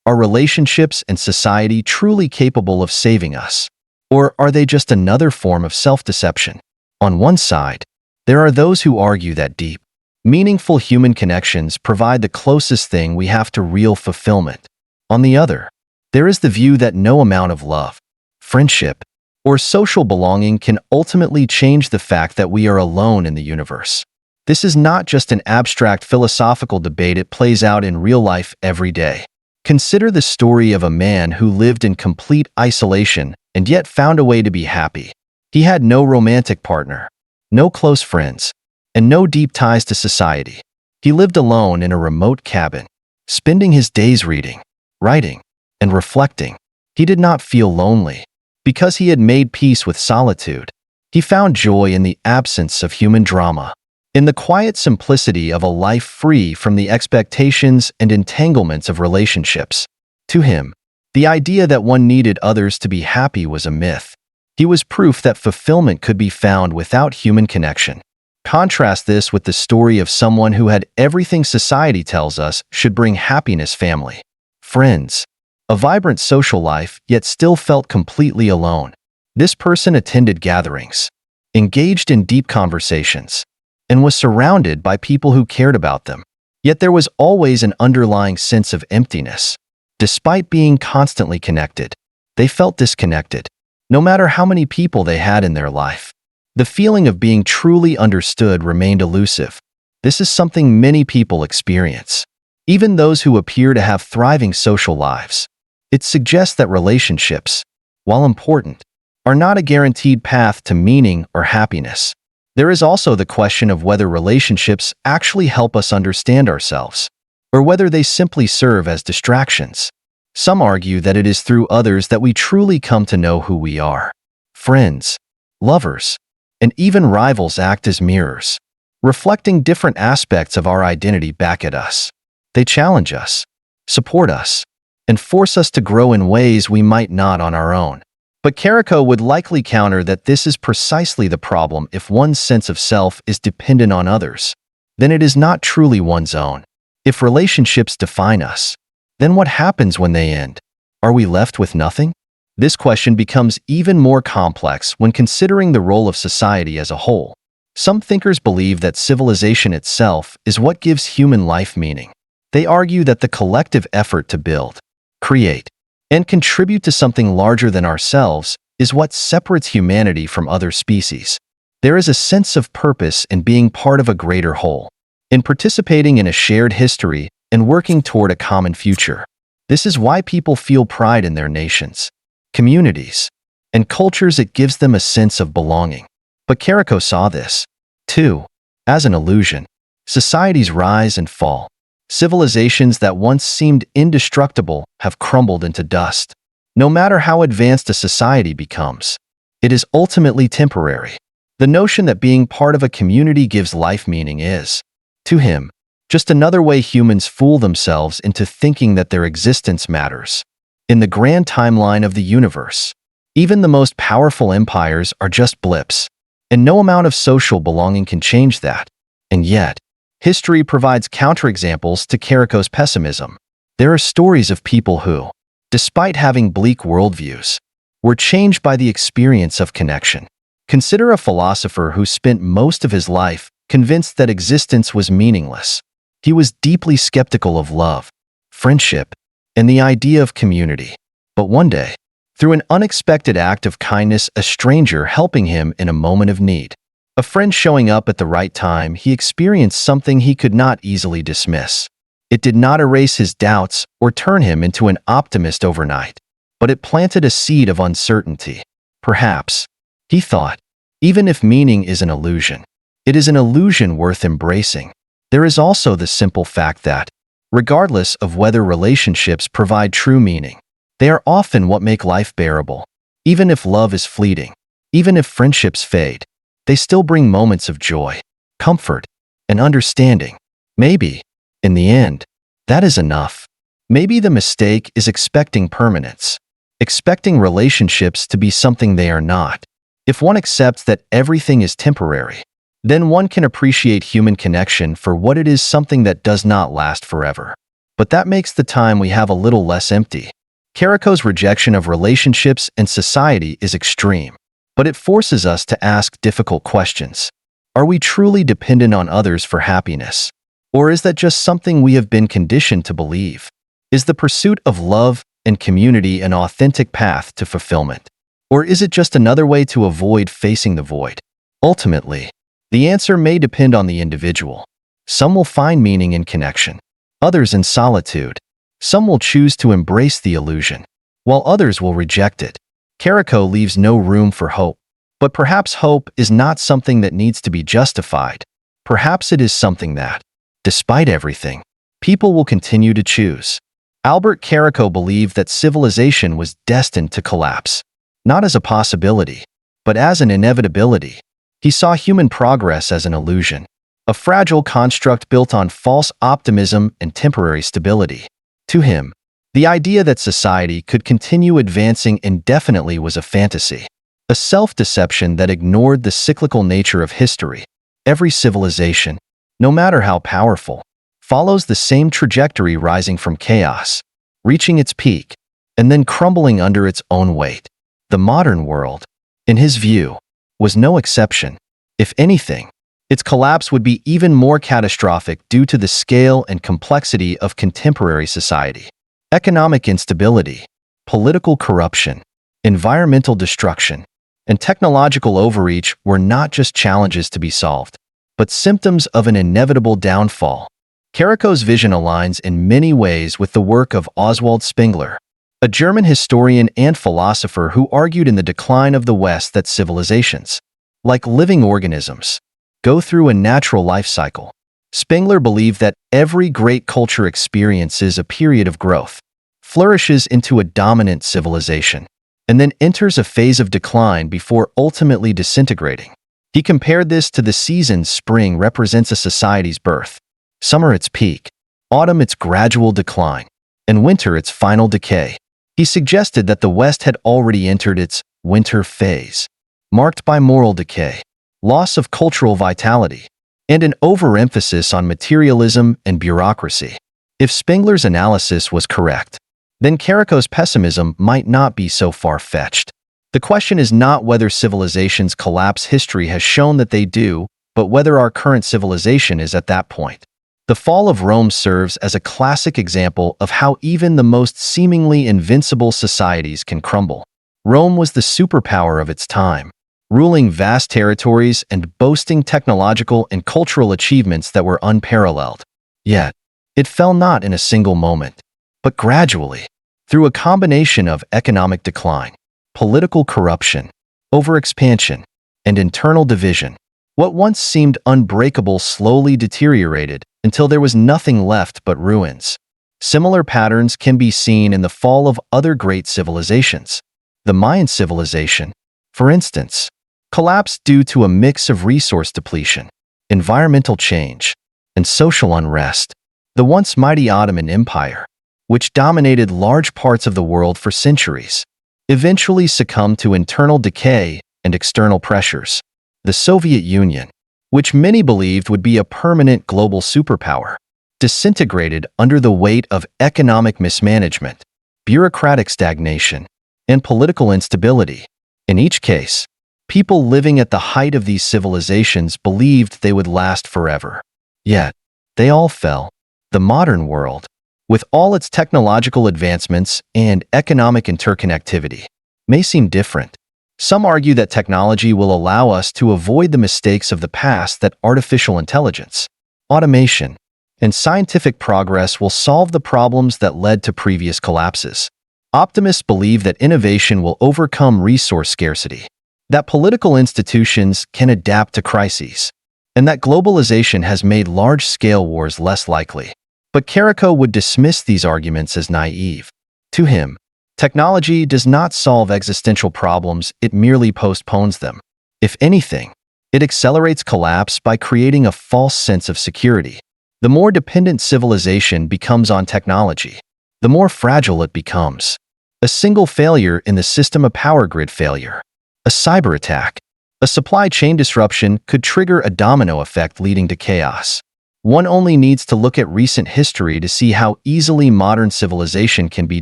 are relationships and society truly capable of saving us? Or are they just another form of self-deception? On one side, there are those who argue that deep, meaningful human connections provide the closest thing we have to real fulfillment. On the other, there is the view that no amount of love, friendship, or social belonging can ultimately change the fact that we are alone in the universe. This is not just an abstract philosophical debate, it plays out in real life every day. Consider the story of a man who lived in complete isolation and yet found a way to be happy. He had no romantic partner, no close friends, and no deep ties to society. He lived alone in a remote cabin, spending his days reading, writing, and reflecting. He did not feel lonely, because he had made peace with solitude. He found joy in the absence of human drama, in the quiet simplicity of a life free from the expectations and entanglements of relationships. To him, the idea that one needed others to be happy was a myth. He was proof that fulfillment could be found without human connection. Contrast this with the story of someone who had everything society tells us should bring happiness: family, friends, a vibrant social life, yet still felt completely alone. This person attended gatherings, engaged in deep conversations, and was surrounded by people who cared about them. Yet there was always an underlying sense of emptiness. Despite being constantly connected, they felt disconnected, no matter how many people they had in their life. The feeling of being truly understood remained elusive. This is something many people experience, even those who appear to have thriving social lives. It suggests that relationships, while important, are not a guaranteed path to meaning or happiness. There is also the question of whether relationships actually help us understand ourselves, or whether they simply serve as distractions. Some argue that it is through others that we truly come to know who we are. Friends, lovers, and even rivals act as mirrors, reflecting different aspects of our identity back at us. They challenge us, support us, and force us to grow in ways we might not on our own. But Caraco would likely counter that this is precisely the problem. If one's sense of self is dependent on others, then it is not truly one's own. If relationships define us, then what happens when they end? Are we left with nothing? This question becomes even more complex when considering the role of society as a whole. Some thinkers believe that civilization itself is what gives human life meaning. They argue that the collective effort to build, create, and contribute to something larger than ourselves is what separates humanity from other species. There is a sense of purpose in being part of a greater whole, in participating in a shared history and working toward a common future. This is why people feel pride in their nations, communities, and cultures. It gives them a sense of belonging. But Caraco saw this, too, as an illusion. Societies rise and fall. Civilizations that once seemed indestructible have crumbled into dust. No matter how advanced a society becomes, it is ultimately temporary. The notion that being part of a community gives life meaning is, to him, just another way humans fool themselves into thinking that their existence matters. In the grand timeline of the universe, even the most powerful empires are just blips, and no amount of social belonging can change that. And yet, history provides counterexamples to Caraco's pessimism. There are stories of people who, despite having bleak worldviews, were changed by the experience of connection. Consider a philosopher who spent most of his life convinced that existence was meaningless. He was deeply skeptical of love, friendship, and the idea of community. But one day, through an unexpected act of kindness, a stranger helping him in a moment of need, a friend showing up at the right time, he experienced something he could not easily dismiss. It did not erase his doubts or turn him into an optimist overnight, but it planted a seed of uncertainty. Perhaps, he thought, even if meaning is an illusion, it is an illusion worth embracing. There is also the simple fact that, regardless of whether relationships provide true meaning, they are often what make life bearable. Even if love is fleeting, even if friendships fade, they still bring moments of joy, comfort, and understanding. Maybe, in the end, that is enough. Maybe the mistake is expecting permanence, expecting relationships to be something they are not. If one accepts that everything is temporary, then one can appreciate human connection for what it is, something that does not last forever. But that makes the time we have a little less empty. Caraco's rejection of relationships and society is extreme, but it forces us to ask difficult questions. Are we truly dependent on others for happiness? Or is that just something we have been conditioned to believe? Is the pursuit of love and community an authentic path to fulfillment? Or is it just another way to avoid facing the void? Ultimately, the answer may depend on the individual. Some will find meaning in connection, others in solitude. Some will choose to embrace the illusion, while others will reject it. Caraco leaves no room for hope. But perhaps hope is not something that needs to be justified. Perhaps it is something that, despite everything, people will continue to choose. Albert Caraco believed that civilization was destined to collapse, not as a possibility, but as an inevitability. He saw human progress as an illusion, a fragile construct built on false optimism and temporary stability. To him, the idea that society could continue advancing indefinitely was a fantasy, a self-deception that ignored the cyclical nature of history. Every civilization, no matter how powerful, follows the same trajectory, rising from chaos, reaching its peak, and then crumbling under its own weight. The modern world, in his view, was no exception. If anything, its collapse would be even more catastrophic due to the scale and complexity of contemporary society. Economic instability, political corruption, environmental destruction, and technological overreach were not just challenges to be solved, but symptoms of an inevitable downfall. Caraco's vision aligns in many ways with the work of Oswald Spengler, a German historian and philosopher who argued in The Decline of the West that civilizations, like living organisms, go through a natural life cycle. Spengler believed that every great culture experiences a period of growth, flourishes into a dominant civilization, and then enters a phase of decline before ultimately disintegrating. He compared this to the seasons. Spring represents a society's birth, summer its peak, autumn its gradual decline, and winter its final decay. He suggested that the West had already entered its winter phase, marked by moral decay, loss of cultural vitality, and an overemphasis on materialism and bureaucracy. If Spengler's analysis was correct, then Caraco's pessimism might not be so far-fetched. The question is not whether civilizations collapse. History has shown that they do, but whether our current civilization is at that point. The fall of Rome serves as a classic example of how even the most seemingly invincible societies can crumble. Rome was the superpower of its time, ruling vast territories and boasting technological and cultural achievements that were unparalleled. Yet, it fell not in a single moment, but gradually, through a combination of economic decline, political corruption, overexpansion, and internal division. What once seemed unbreakable slowly deteriorated until there was nothing left but ruins. Similar patterns can be seen in the fall of other great civilizations. The Mayan civilization, for instance, collapsed due to a mix of resource depletion, environmental change, and social unrest. The once mighty Ottoman Empire, which dominated large parts of the world for centuries, eventually succumbed to internal decay and external pressures. The Soviet Union, which many believed would be a permanent global superpower, disintegrated under the weight of economic mismanagement, bureaucratic stagnation, and political instability. In each case, people living at the height of these civilizations believed they would last forever. Yet, they all fell. The modern world, with all its technological advancements and economic interconnectivity, may seem different. Some argue that technology will allow us to avoid the mistakes of the past, that artificial intelligence, automation, and scientific progress will solve the problems that led to previous collapses. Optimists believe that innovation will overcome resource scarcity, that political institutions can adapt to crises, and that globalization has made large-scale wars less likely. But Caraco would dismiss these arguments as naive. To him, technology does not solve existential problems, it merely postpones them. If anything, it accelerates collapse by creating a false sense of security. The more dependent civilization becomes on technology, the more fragile it becomes. A single failure in the system, a power grid failure, a cyber attack, a supply chain disruption could trigger a domino effect leading to chaos. One only needs to look at recent history to see how easily modern civilization can be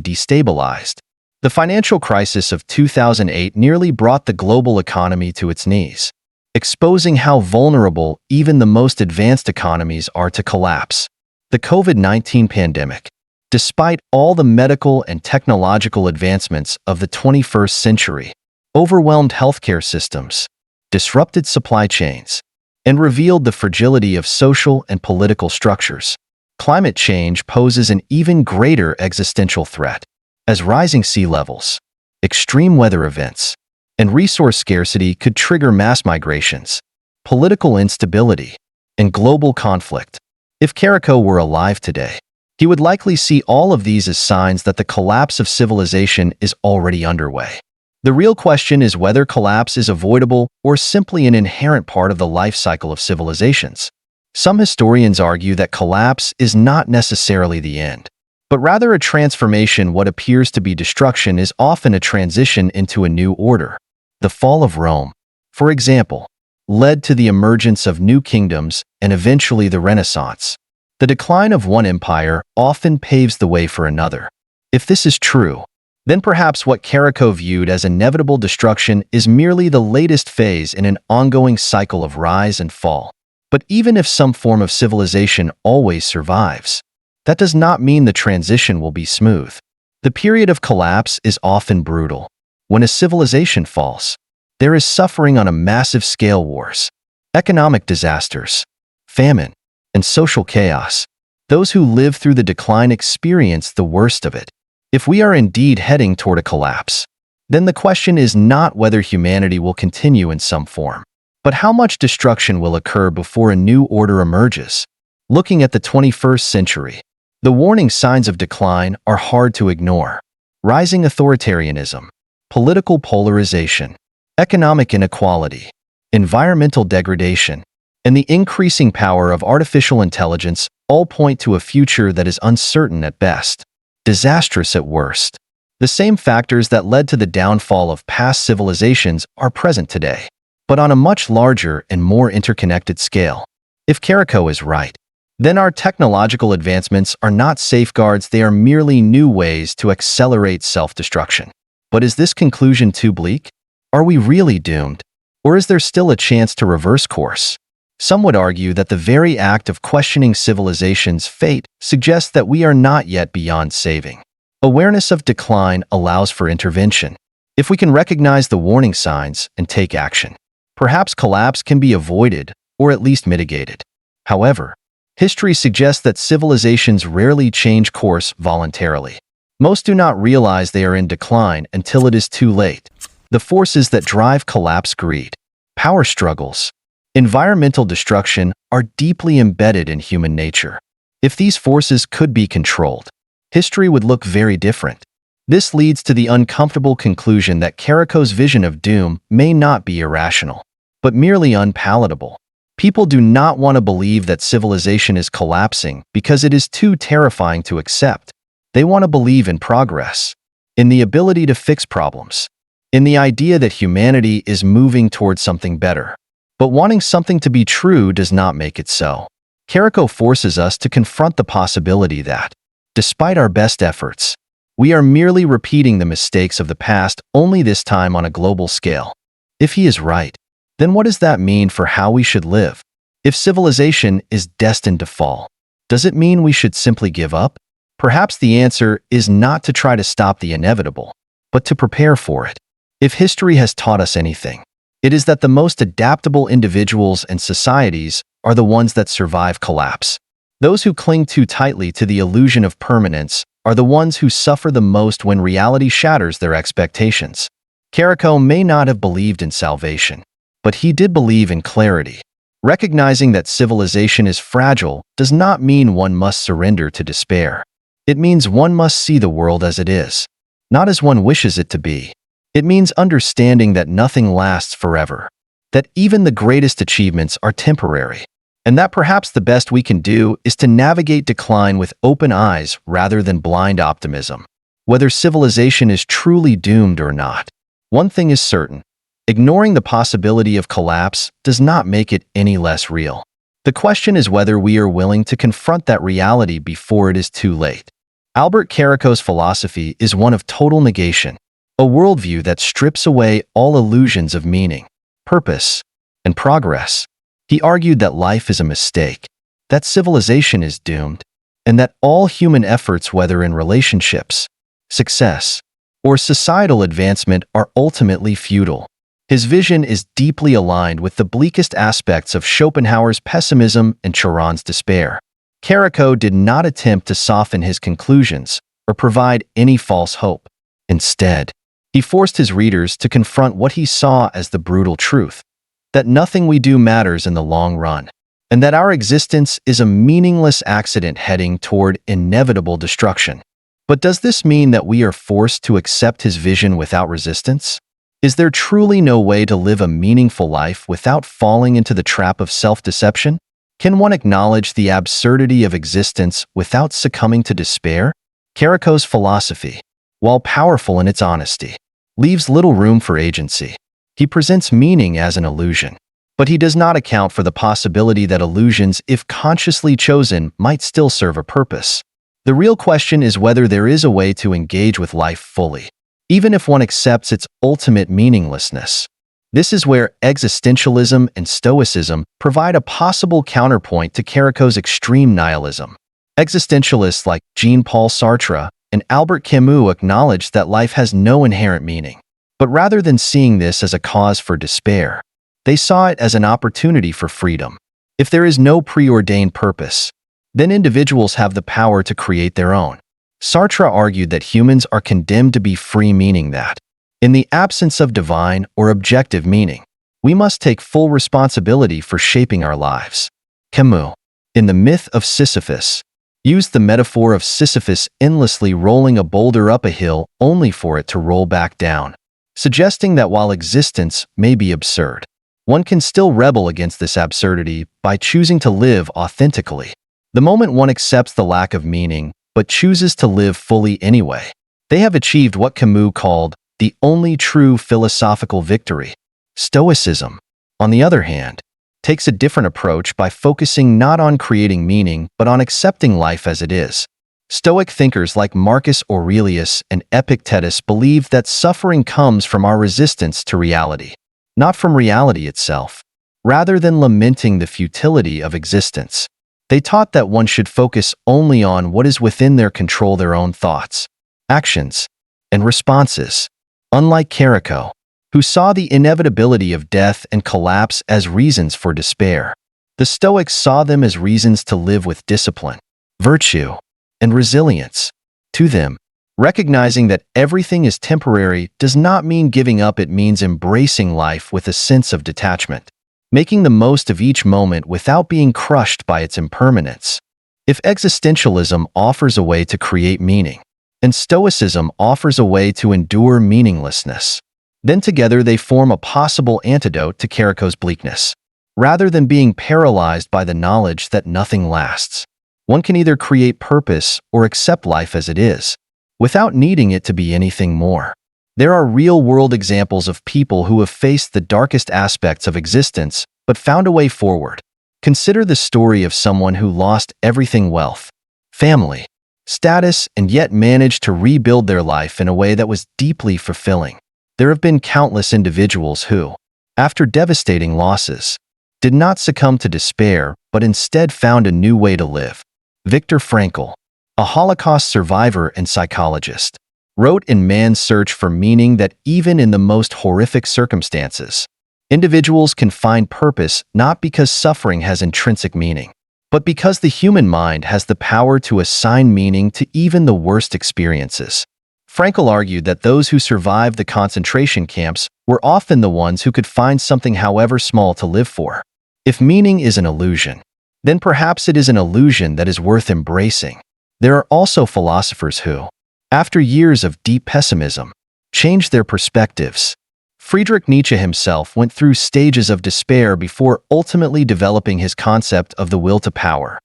destabilized. The financial crisis of 2008 nearly brought the global economy to its knees, exposing how vulnerable even the most advanced economies are to collapse. The COVID-19 pandemic, despite all the medical and technological advancements of the 21st century, overwhelmed healthcare systems, disrupted supply chains, and revealed the fragility of social and political structures. Climate change poses an even greater existential threat, as rising sea levels, extreme weather events, and resource scarcity could trigger mass migrations, political instability, and global conflict. If Caraco were alive today, he would likely see all of these as signs that the collapse of civilization is already underway. The real question is whether collapse is avoidable or simply an inherent part of the life cycle of civilizations. Some historians argue that collapse is not necessarily the end, but rather a transformation. What appears to be destruction is often a transition into a new order. The fall of Rome, for example, led to the emergence of new kingdoms and eventually the Renaissance. The decline of one empire often paves the way for another. If this is true, then perhaps what Caraco viewed as inevitable destruction is merely the latest phase in an ongoing cycle of rise and fall. But even if some form of civilization always survives, that does not mean the transition will be smooth. The period of collapse is often brutal. When a civilization falls, there is suffering on a massive scale: wars, economic disasters, famine, and social chaos. Those who live through the decline experience the worst of it. If we are indeed heading toward a collapse, then the question is not whether humanity will continue in some form, but how much destruction will occur before a new order emerges. Looking at the 21st century, the warning signs of decline are hard to ignore. Rising authoritarianism, political polarization, economic inequality, environmental degradation, and the increasing power of artificial intelligence all point to a future that is uncertain at best, disastrous at worst. The same factors that led to the downfall of past civilizations are present today, but on a much larger and more interconnected scale. If Caraco is right, then our technological advancements are not safeguards, they are merely new ways to accelerate self-destruction. But is this conclusion too bleak? Are we really doomed? Or is there still a chance to reverse course? Some would argue that the very act of questioning civilization's fate suggests that we are not yet beyond saving. Awareness of decline allows for intervention. If we can recognize the warning signs and take action, perhaps collapse can be avoided or at least mitigated. However, history suggests that civilizations rarely change course voluntarily. Most do not realize they are in decline until it is too late. The forces that drive collapse, greed, power struggles, environmental destruction, are deeply embedded in human nature. If these forces could be controlled, history would look very different. This leads to the uncomfortable conclusion that Caraco's vision of doom may not be irrational, but merely unpalatable. People do not want to believe that civilization is collapsing because it is too terrifying to accept. They want to believe in progress, in the ability to fix problems, in the idea that humanity is moving towards something better. But wanting something to be true does not make it so. Caraco forces us to confront the possibility that, despite our best efforts, we are merely repeating the mistakes of the past, only this time on a global scale. If he is right, then what does that mean for how we should live? If civilization is destined to fall, does it mean we should simply give up? Perhaps the answer is not to try to stop the inevitable, but to prepare for it. If history has taught us anything, it is that the most adaptable individuals and societies are the ones that survive collapse. Those who cling too tightly to the illusion of permanence are the ones who suffer the most when reality shatters their expectations. Caraco may not have believed in salvation, but he did believe in clarity. Recognizing that civilization is fragile does not mean one must surrender to despair. It means one must see the world as it is, not as one wishes it to be. It means understanding that nothing lasts forever, that even the greatest achievements are temporary, and that perhaps the best we can do is to navigate decline with open eyes rather than blind optimism. Whether civilization is truly doomed or not, one thing is certain: ignoring the possibility of collapse does not make it any less real. The question is whether we are willing to confront that reality before it is too late. Albert Caraco's philosophy is one of total negation, a worldview that strips away all illusions of meaning, purpose, and progress. He argued that life is a mistake, that civilization is doomed, and that all human efforts, whether in relationships, success, or societal advancement, are ultimately futile. His vision is deeply aligned with the bleakest aspects of Schopenhauer's pessimism and Chiron's despair. Caraco did not attempt to soften his conclusions or provide any false hope. Instead, he forced his readers to confront what he saw as the brutal truth: that nothing we do matters in the long run, and that our existence is a meaningless accident heading toward inevitable destruction. But does this mean that we are forced to accept his vision without resistance? Is there truly no way to live a meaningful life without falling into the trap of self-deception? Can one acknowledge the absurdity of existence without succumbing to despair? Caraco's philosophy, while powerful in its honesty, leaves little room for agency. He presents meaning as an illusion, but he does not account for the possibility that illusions, if consciously chosen, might still serve a purpose. The real question is whether there is a way to engage with life fully, even if one accepts its ultimate meaninglessness. This is where existentialism and Stoicism provide a possible counterpoint to Caraco's extreme nihilism. Existentialists like Jean-Paul Sartre and Albert Camus acknowledge that life has no inherent meaning. But rather than seeing this as a cause for despair, they saw it as an opportunity for freedom. If there is no preordained purpose, then individuals have the power to create their own. Sartre argued that humans are condemned to be free, meaning that, in the absence of divine or objective meaning, we must take full responsibility for shaping our lives. Camus, in The Myth of Sisyphus, used the metaphor of Sisyphus endlessly rolling a boulder up a hill only for it to roll back down, suggesting that while existence may be absurd, one can still rebel against this absurdity by choosing to live authentically. The moment one accepts the lack of meaning but chooses to live fully anyway, they have achieved what Camus called the only true philosophical victory. Stoicism, on the other hand, takes a different approach by focusing not on creating meaning but on accepting life as it is. Stoic thinkers like Marcus Aurelius and Epictetus believed that suffering comes from our resistance to reality, not from reality itself. Rather than lamenting the futility of existence, they taught that one should focus only on what is within their control, their own thoughts, actions, and responses. Unlike Caraco, who saw the inevitability of death and collapse as reasons for despair, the Stoics saw them as reasons to live with discipline, virtue, and resilience. To them, recognizing that everything is temporary does not mean giving up, it means embracing life with a sense of detachment, making the most of each moment without being crushed by its impermanence. If existentialism offers a way to create meaning, and Stoicism offers a way to endure meaninglessness, then together they form a possible antidote to Caraco's bleakness. Rather than being paralyzed by the knowledge that nothing lasts, one can either create purpose or accept life as it is, without needing it to be anything more. There are real-world examples of people who have faced the darkest aspects of existence but found a way forward. Consider the story of someone who lost everything: wealth, family, status, and yet managed to rebuild their life in a way that was deeply fulfilling. There have been countless individuals who, after devastating losses, did not succumb to despair but instead found a new way to live. Viktor Frankl, a Holocaust survivor and psychologist, wrote in Man's Search for Meaning that even in the most horrific circumstances, individuals can find purpose not because suffering has intrinsic meaning, but because the human mind has the power to assign meaning to even the worst experiences. Frankl argued that those who survived the concentration camps were often the ones who could find something, however small, to live for. If meaning is an illusion, then perhaps it is an illusion that is worth embracing. There are also philosophers who, after years of deep pessimism, changed their perspectives. Friedrich Nietzsche himself went through stages of despair before ultimately developing his concept of the will to power,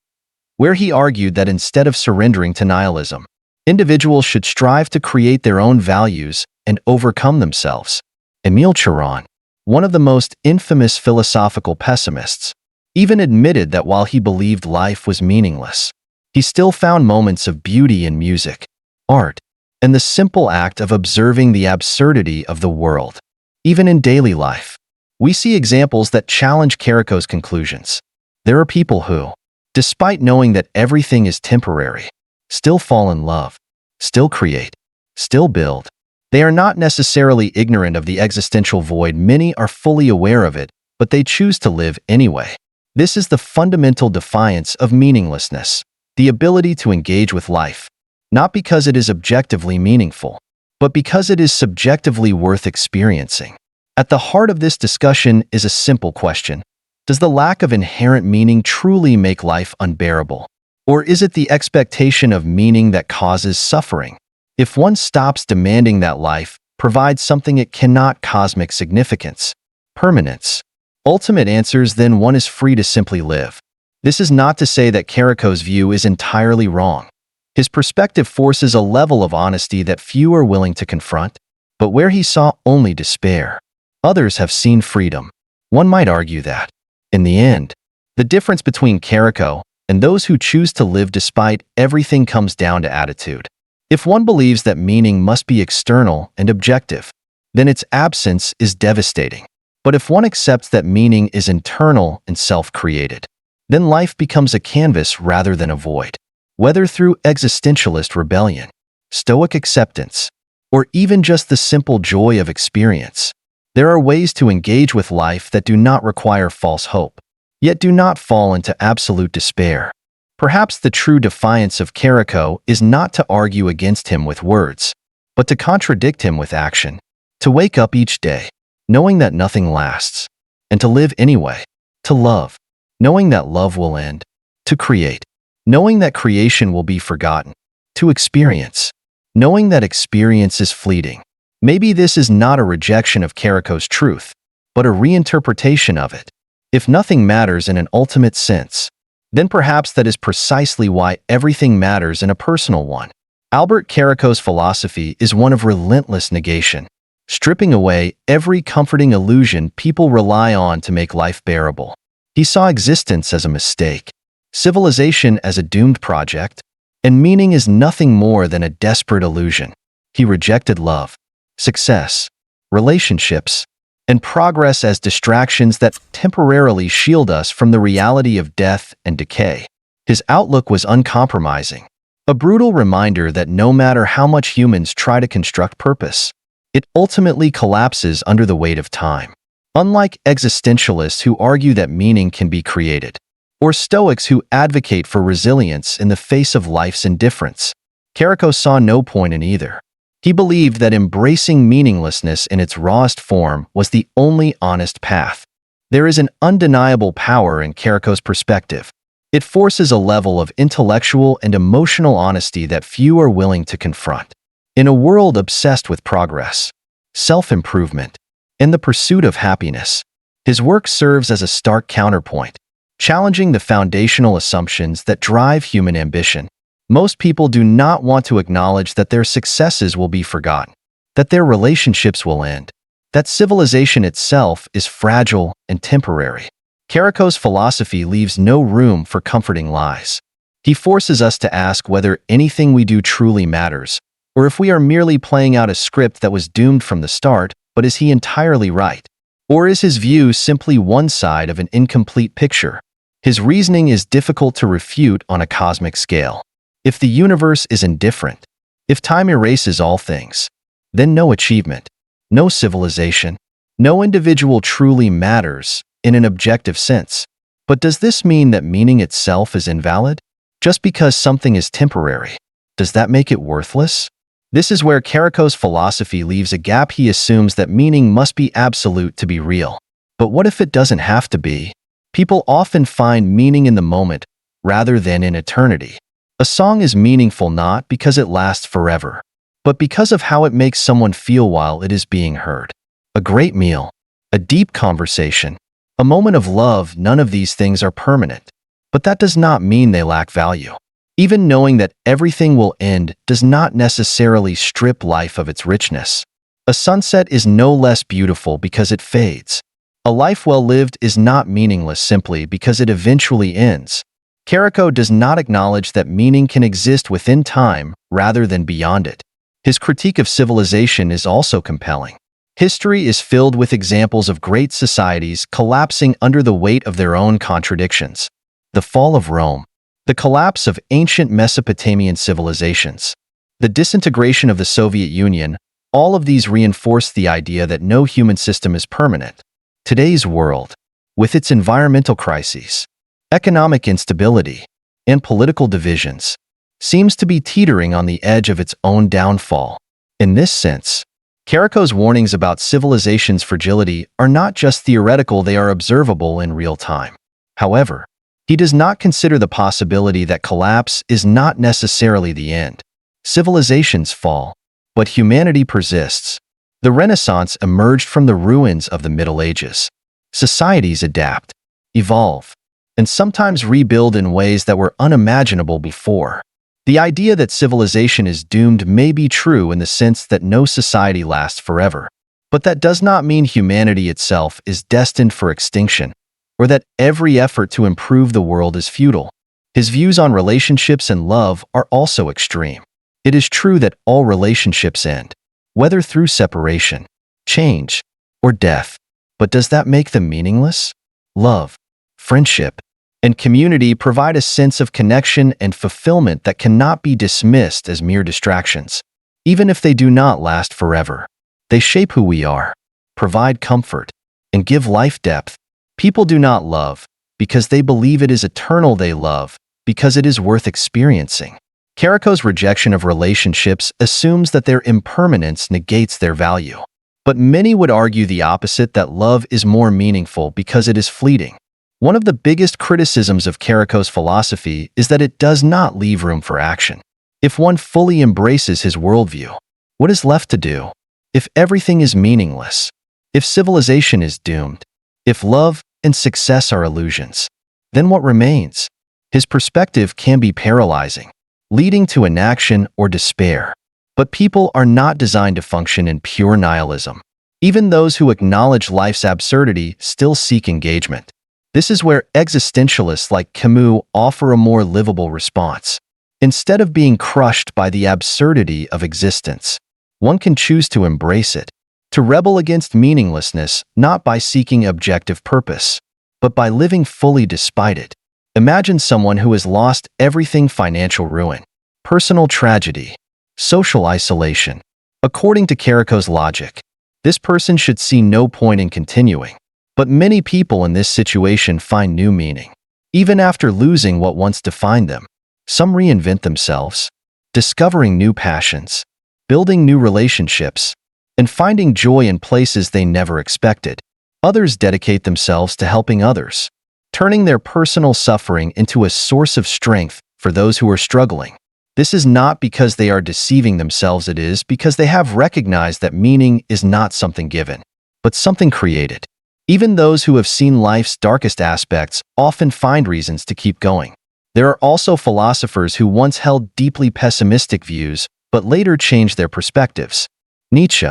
where he argued that instead of surrendering to nihilism, individuals should strive to create their own values and overcome themselves. Émile Cioran, one of the most infamous philosophical pessimists, even admitted that while he believed life was meaningless, he still found moments of beauty in music, art, and the simple act of observing the absurdity of the world. Even in daily life, we see examples that challenge Caraco's conclusions. There are people who, despite knowing that everything is temporary, still fall in love, still create, still build. They are not necessarily ignorant of the existential void. Many are fully aware of it, but they choose to live anyway. This is the fundamental defiance of meaninglessness, the ability to engage with life, not because it is objectively meaningful, but because it is subjectively worth experiencing. At the heart of this discussion is a simple question: does the lack of inherent meaning truly make life unbearable? Or is it the expectation of meaning that causes suffering? If one stops demanding that life provides something it cannot, cosmic significance, permanence, ultimate answers, then one is free to simply live. This is not to say that Caraco's view is entirely wrong. His perspective forces a level of honesty that few are willing to confront, but where he saw only despair, others have seen freedom. One might argue that, in the end, the difference between Caraco and those who choose to live despite everything comes down to attitude. If one believes that meaning must be external and objective, then its absence is devastating. But if one accepts that meaning is internal and self-created, then life becomes a canvas rather than a void. Whether through existentialist rebellion, Stoic acceptance, or even just the simple joy of experience, there are ways to engage with life that do not require false hope, yet do not fall into absolute despair. Perhaps the true defiance of Caraco is not to argue against him with words, but to contradict him with action, to wake up each day, knowing that nothing lasts, and to live anyway, to love, knowing that love will end, to create, knowing that creation will be forgotten, to experience, knowing that experience is fleeting. Maybe this is not a rejection of Caraco's truth, but a reinterpretation of it. If nothing matters in an ultimate sense, then perhaps that is precisely why everything matters in a personal one. Albert Caraco's philosophy is one of relentless negation, stripping away every comforting illusion people rely on to make life bearable. He saw existence as a mistake, civilization as a doomed project, and meaning is nothing more than a desperate illusion. He rejected love, success, relationships, and progress as distractions that temporarily shield us from the reality of death and decay. His outlook was uncompromising, a brutal reminder that no matter how much humans try to construct purpose, it ultimately collapses under the weight of time. Unlike existentialists who argue that meaning can be created, or Stoics who advocate for resilience in the face of life's indifference, Caraco saw no point in either. He believed that embracing meaninglessness in its rawest form was the only honest path. There is an undeniable power in Caraco's perspective. It forces a level of intellectual and emotional honesty that few are willing to confront. In a world obsessed with progress, self-improvement, and the pursuit of happiness, his work serves as a stark counterpoint, challenging the foundational assumptions that drive human ambition. Most people do not want to acknowledge that their successes will be forgotten, that their relationships will end, that civilization itself is fragile and temporary. Caraco's philosophy leaves no room for comforting lies. He forces us to ask whether anything we do truly matters, or if we are merely playing out a script that was doomed from the start. But is he entirely right? Or is his view simply one side of an incomplete picture? His reasoning is difficult to refute on a cosmic scale. If the universe is indifferent, if time erases all things, then no achievement, no civilization, no individual truly matters in an objective sense. But does this mean that meaning itself is invalid? Just because something is temporary, does that make it worthless? This is where Caraco's philosophy leaves a gap. He assumes that meaning must be absolute to be real. But what if it doesn't have to be? People often find meaning in the moment rather than in eternity. A song is meaningful not because it lasts forever, but because of how it makes someone feel while it is being heard. A great meal, a deep conversation, a moment of love, none of these things are permanent. But that does not mean they lack value. Even knowing that everything will end does not necessarily strip life of its richness. A sunset is no less beautiful because it fades. A life well lived is not meaningless simply because it eventually ends. Caraco does not acknowledge that meaning can exist within time rather than beyond it. His critique of civilization is also compelling. History is filled with examples of great societies collapsing under the weight of their own contradictions. The fall of Rome, the collapse of ancient Mesopotamian civilizations, the disintegration of the Soviet Union, all of these reinforce the idea that no human system is permanent. Today's world, with its environmental crises, economic instability, and political divisions, seems to be teetering on the edge of its own downfall. In this sense, Caraco's warnings about civilization's fragility are not just theoretical, they are observable in real time. However, he does not consider the possibility that collapse is not necessarily the end. Civilizations fall, but humanity persists. The Renaissance emerged from the ruins of the Middle Ages. Societies adapt, evolve, and sometimes rebuild in ways that were unimaginable before. The idea that civilization is doomed may be true in the sense that no society lasts forever, but that does not mean humanity itself is destined for extinction, or that every effort to improve the world is futile. His views on relationships and love are also extreme. It is true that all relationships end, whether through separation, change, or death. But does that make them meaningless? Love, friendship, and community provide a sense of connection and fulfillment that cannot be dismissed as mere distractions. Even if they do not last forever, they shape who we are, provide comfort, and give life depth. People do not love because they believe it is eternal. They love because it is worth experiencing. Caraco's rejection of relationships assumes that their impermanence negates their value. But many would argue the opposite, that love is more meaningful because it is fleeting. One of the biggest criticisms of Caraco's philosophy is that it does not leave room for action. If one fully embraces his worldview, what is left to do? If everything is meaningless, if civilization is doomed, if love and success are illusions, then what remains? His perspective can be paralyzing, leading to inaction or despair. But people are not designed to function in pure nihilism. Even those who acknowledge life's absurdity still seek engagement. This is where existentialists like Camus offer a more livable response. Instead of being crushed by the absurdity of existence, one can choose to embrace it, to rebel against meaninglessness, not by seeking objective purpose, but by living fully despite it. Imagine someone who has lost everything: financial ruin, personal tragedy, social isolation. According to Caraco's logic, this person should see no point in continuing. But many people in this situation find new meaning. Even after losing what once defined them, some reinvent themselves, discovering new passions, building new relationships, and finding joy in places they never expected. Others dedicate themselves to helping others, turning their personal suffering into a source of strength for those who are struggling. This is not because they are deceiving themselves, it is because they have recognized that meaning is not something given, but something created. Even those who have seen life's darkest aspects often find reasons to keep going. There are also philosophers who once held deeply pessimistic views, but later changed their perspectives. Nietzsche,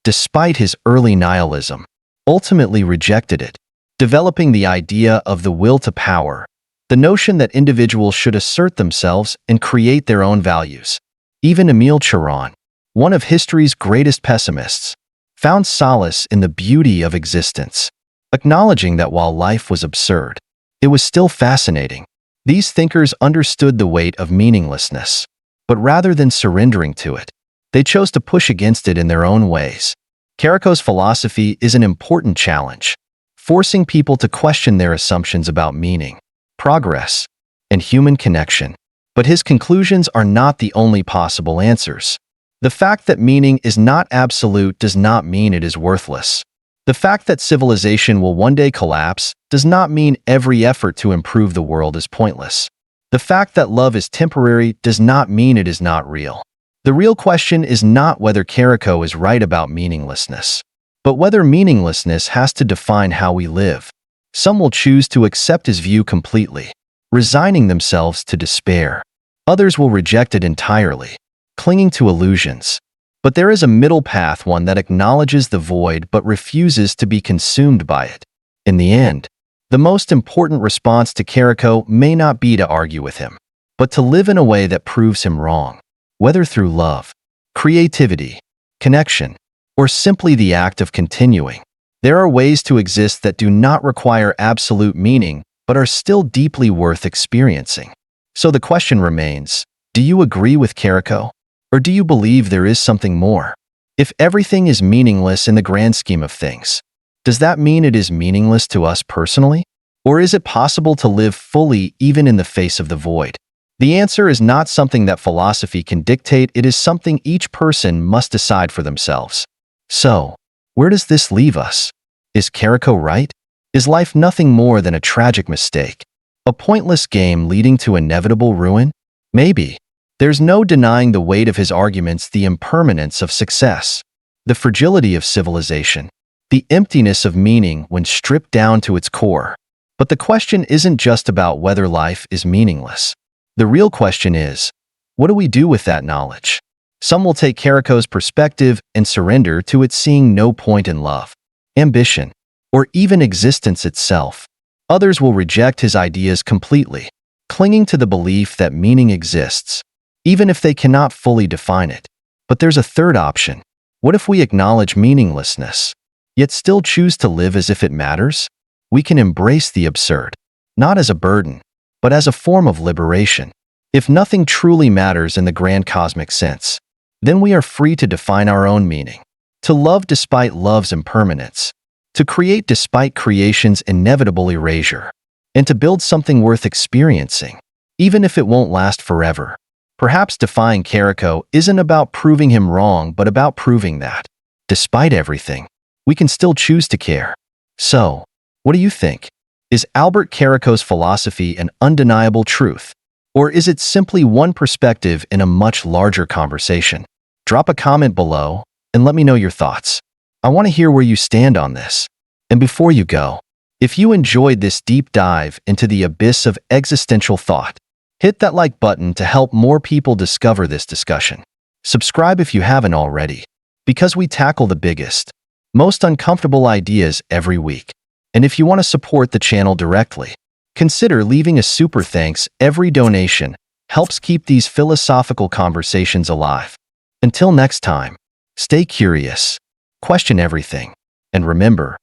despite his early nihilism, ultimately rejected it, developing the idea of the will to power, the notion that individuals should assert themselves and create their own values. Even Émile Cioran, one of history's greatest pessimists, found solace in the beauty of existence, acknowledging that while life was absurd, it was still fascinating. These thinkers understood the weight of meaninglessness, but rather than surrendering to it, they chose to push against it in their own ways. Caraco's philosophy is an important challenge, forcing people to question their assumptions about meaning, progress, and human connection. But his conclusions are not the only possible answers. The fact that meaning is not absolute does not mean it is worthless. The fact that civilization will one day collapse does not mean every effort to improve the world is pointless. The fact that love is temporary does not mean it is not real. The real question is not whether Caraco is right about meaninglessness, but whether meaninglessness has to define how we live. Some will choose to accept his view completely, resigning themselves to despair. Others will reject it entirely, clinging to illusions. But there is a middle path, one that acknowledges the void but refuses to be consumed by it. In the end, the most important response to Caraco may not be to argue with him, but to live in a way that proves him wrong, whether through love, creativity, connection, or simply the act of continuing. There are ways to exist that do not require absolute meaning, but are still deeply worth experiencing. So the question remains, do you agree with Caraco? Or do you believe there is something more? If everything is meaningless in the grand scheme of things, does that mean it is meaningless to us personally? Or is it possible to live fully even in the face of the void? The answer is not something that philosophy can dictate, it is something each person must decide for themselves. So, where does this leave us? Is Caraco right? Is life nothing more than a tragic mistake? A pointless game leading to inevitable ruin? Maybe. There's no denying the weight of his arguments, the impermanence of success, the fragility of civilization, the emptiness of meaning when stripped down to its core. But the question isn't just about whether life is meaningless. The real question is, what do we do with that knowledge? Some will take Caraco's perspective and surrender to it, seeing no point in love, ambition, or even existence itself. Others will reject his ideas completely, clinging to the belief that meaning exists, even if they cannot fully define it. But there's a third option. What if we acknowledge meaninglessness, yet still choose to live as if it matters? We can embrace the absurd, not as a burden, but as a form of liberation. If nothing truly matters in the grand cosmic sense, then we are free to define our own meaning, to love despite love's impermanence, to create despite creation's inevitable erasure, and to build something worth experiencing, even if it won't last forever. Perhaps defying Caraco isn't about proving him wrong, but about proving that, despite everything, we can still choose to care. So, what do you think? Is Albert Caraco's philosophy an undeniable truth? Or is it simply one perspective in a much larger conversation? Drop a comment below and let me know your thoughts. I want to hear where you stand on this. And before you go, if you enjoyed this deep dive into the abyss of existential thought, hit that like button to help more people discover this discussion. Subscribe if you haven't already, because we tackle the biggest, most uncomfortable ideas every week. And if you want to support the channel directly, consider leaving a super thanks. Every donation helps keep these philosophical conversations alive. Until next time, stay curious, question everything, and remember,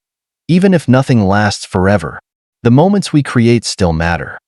even if nothing lasts forever, the moments we create still matter.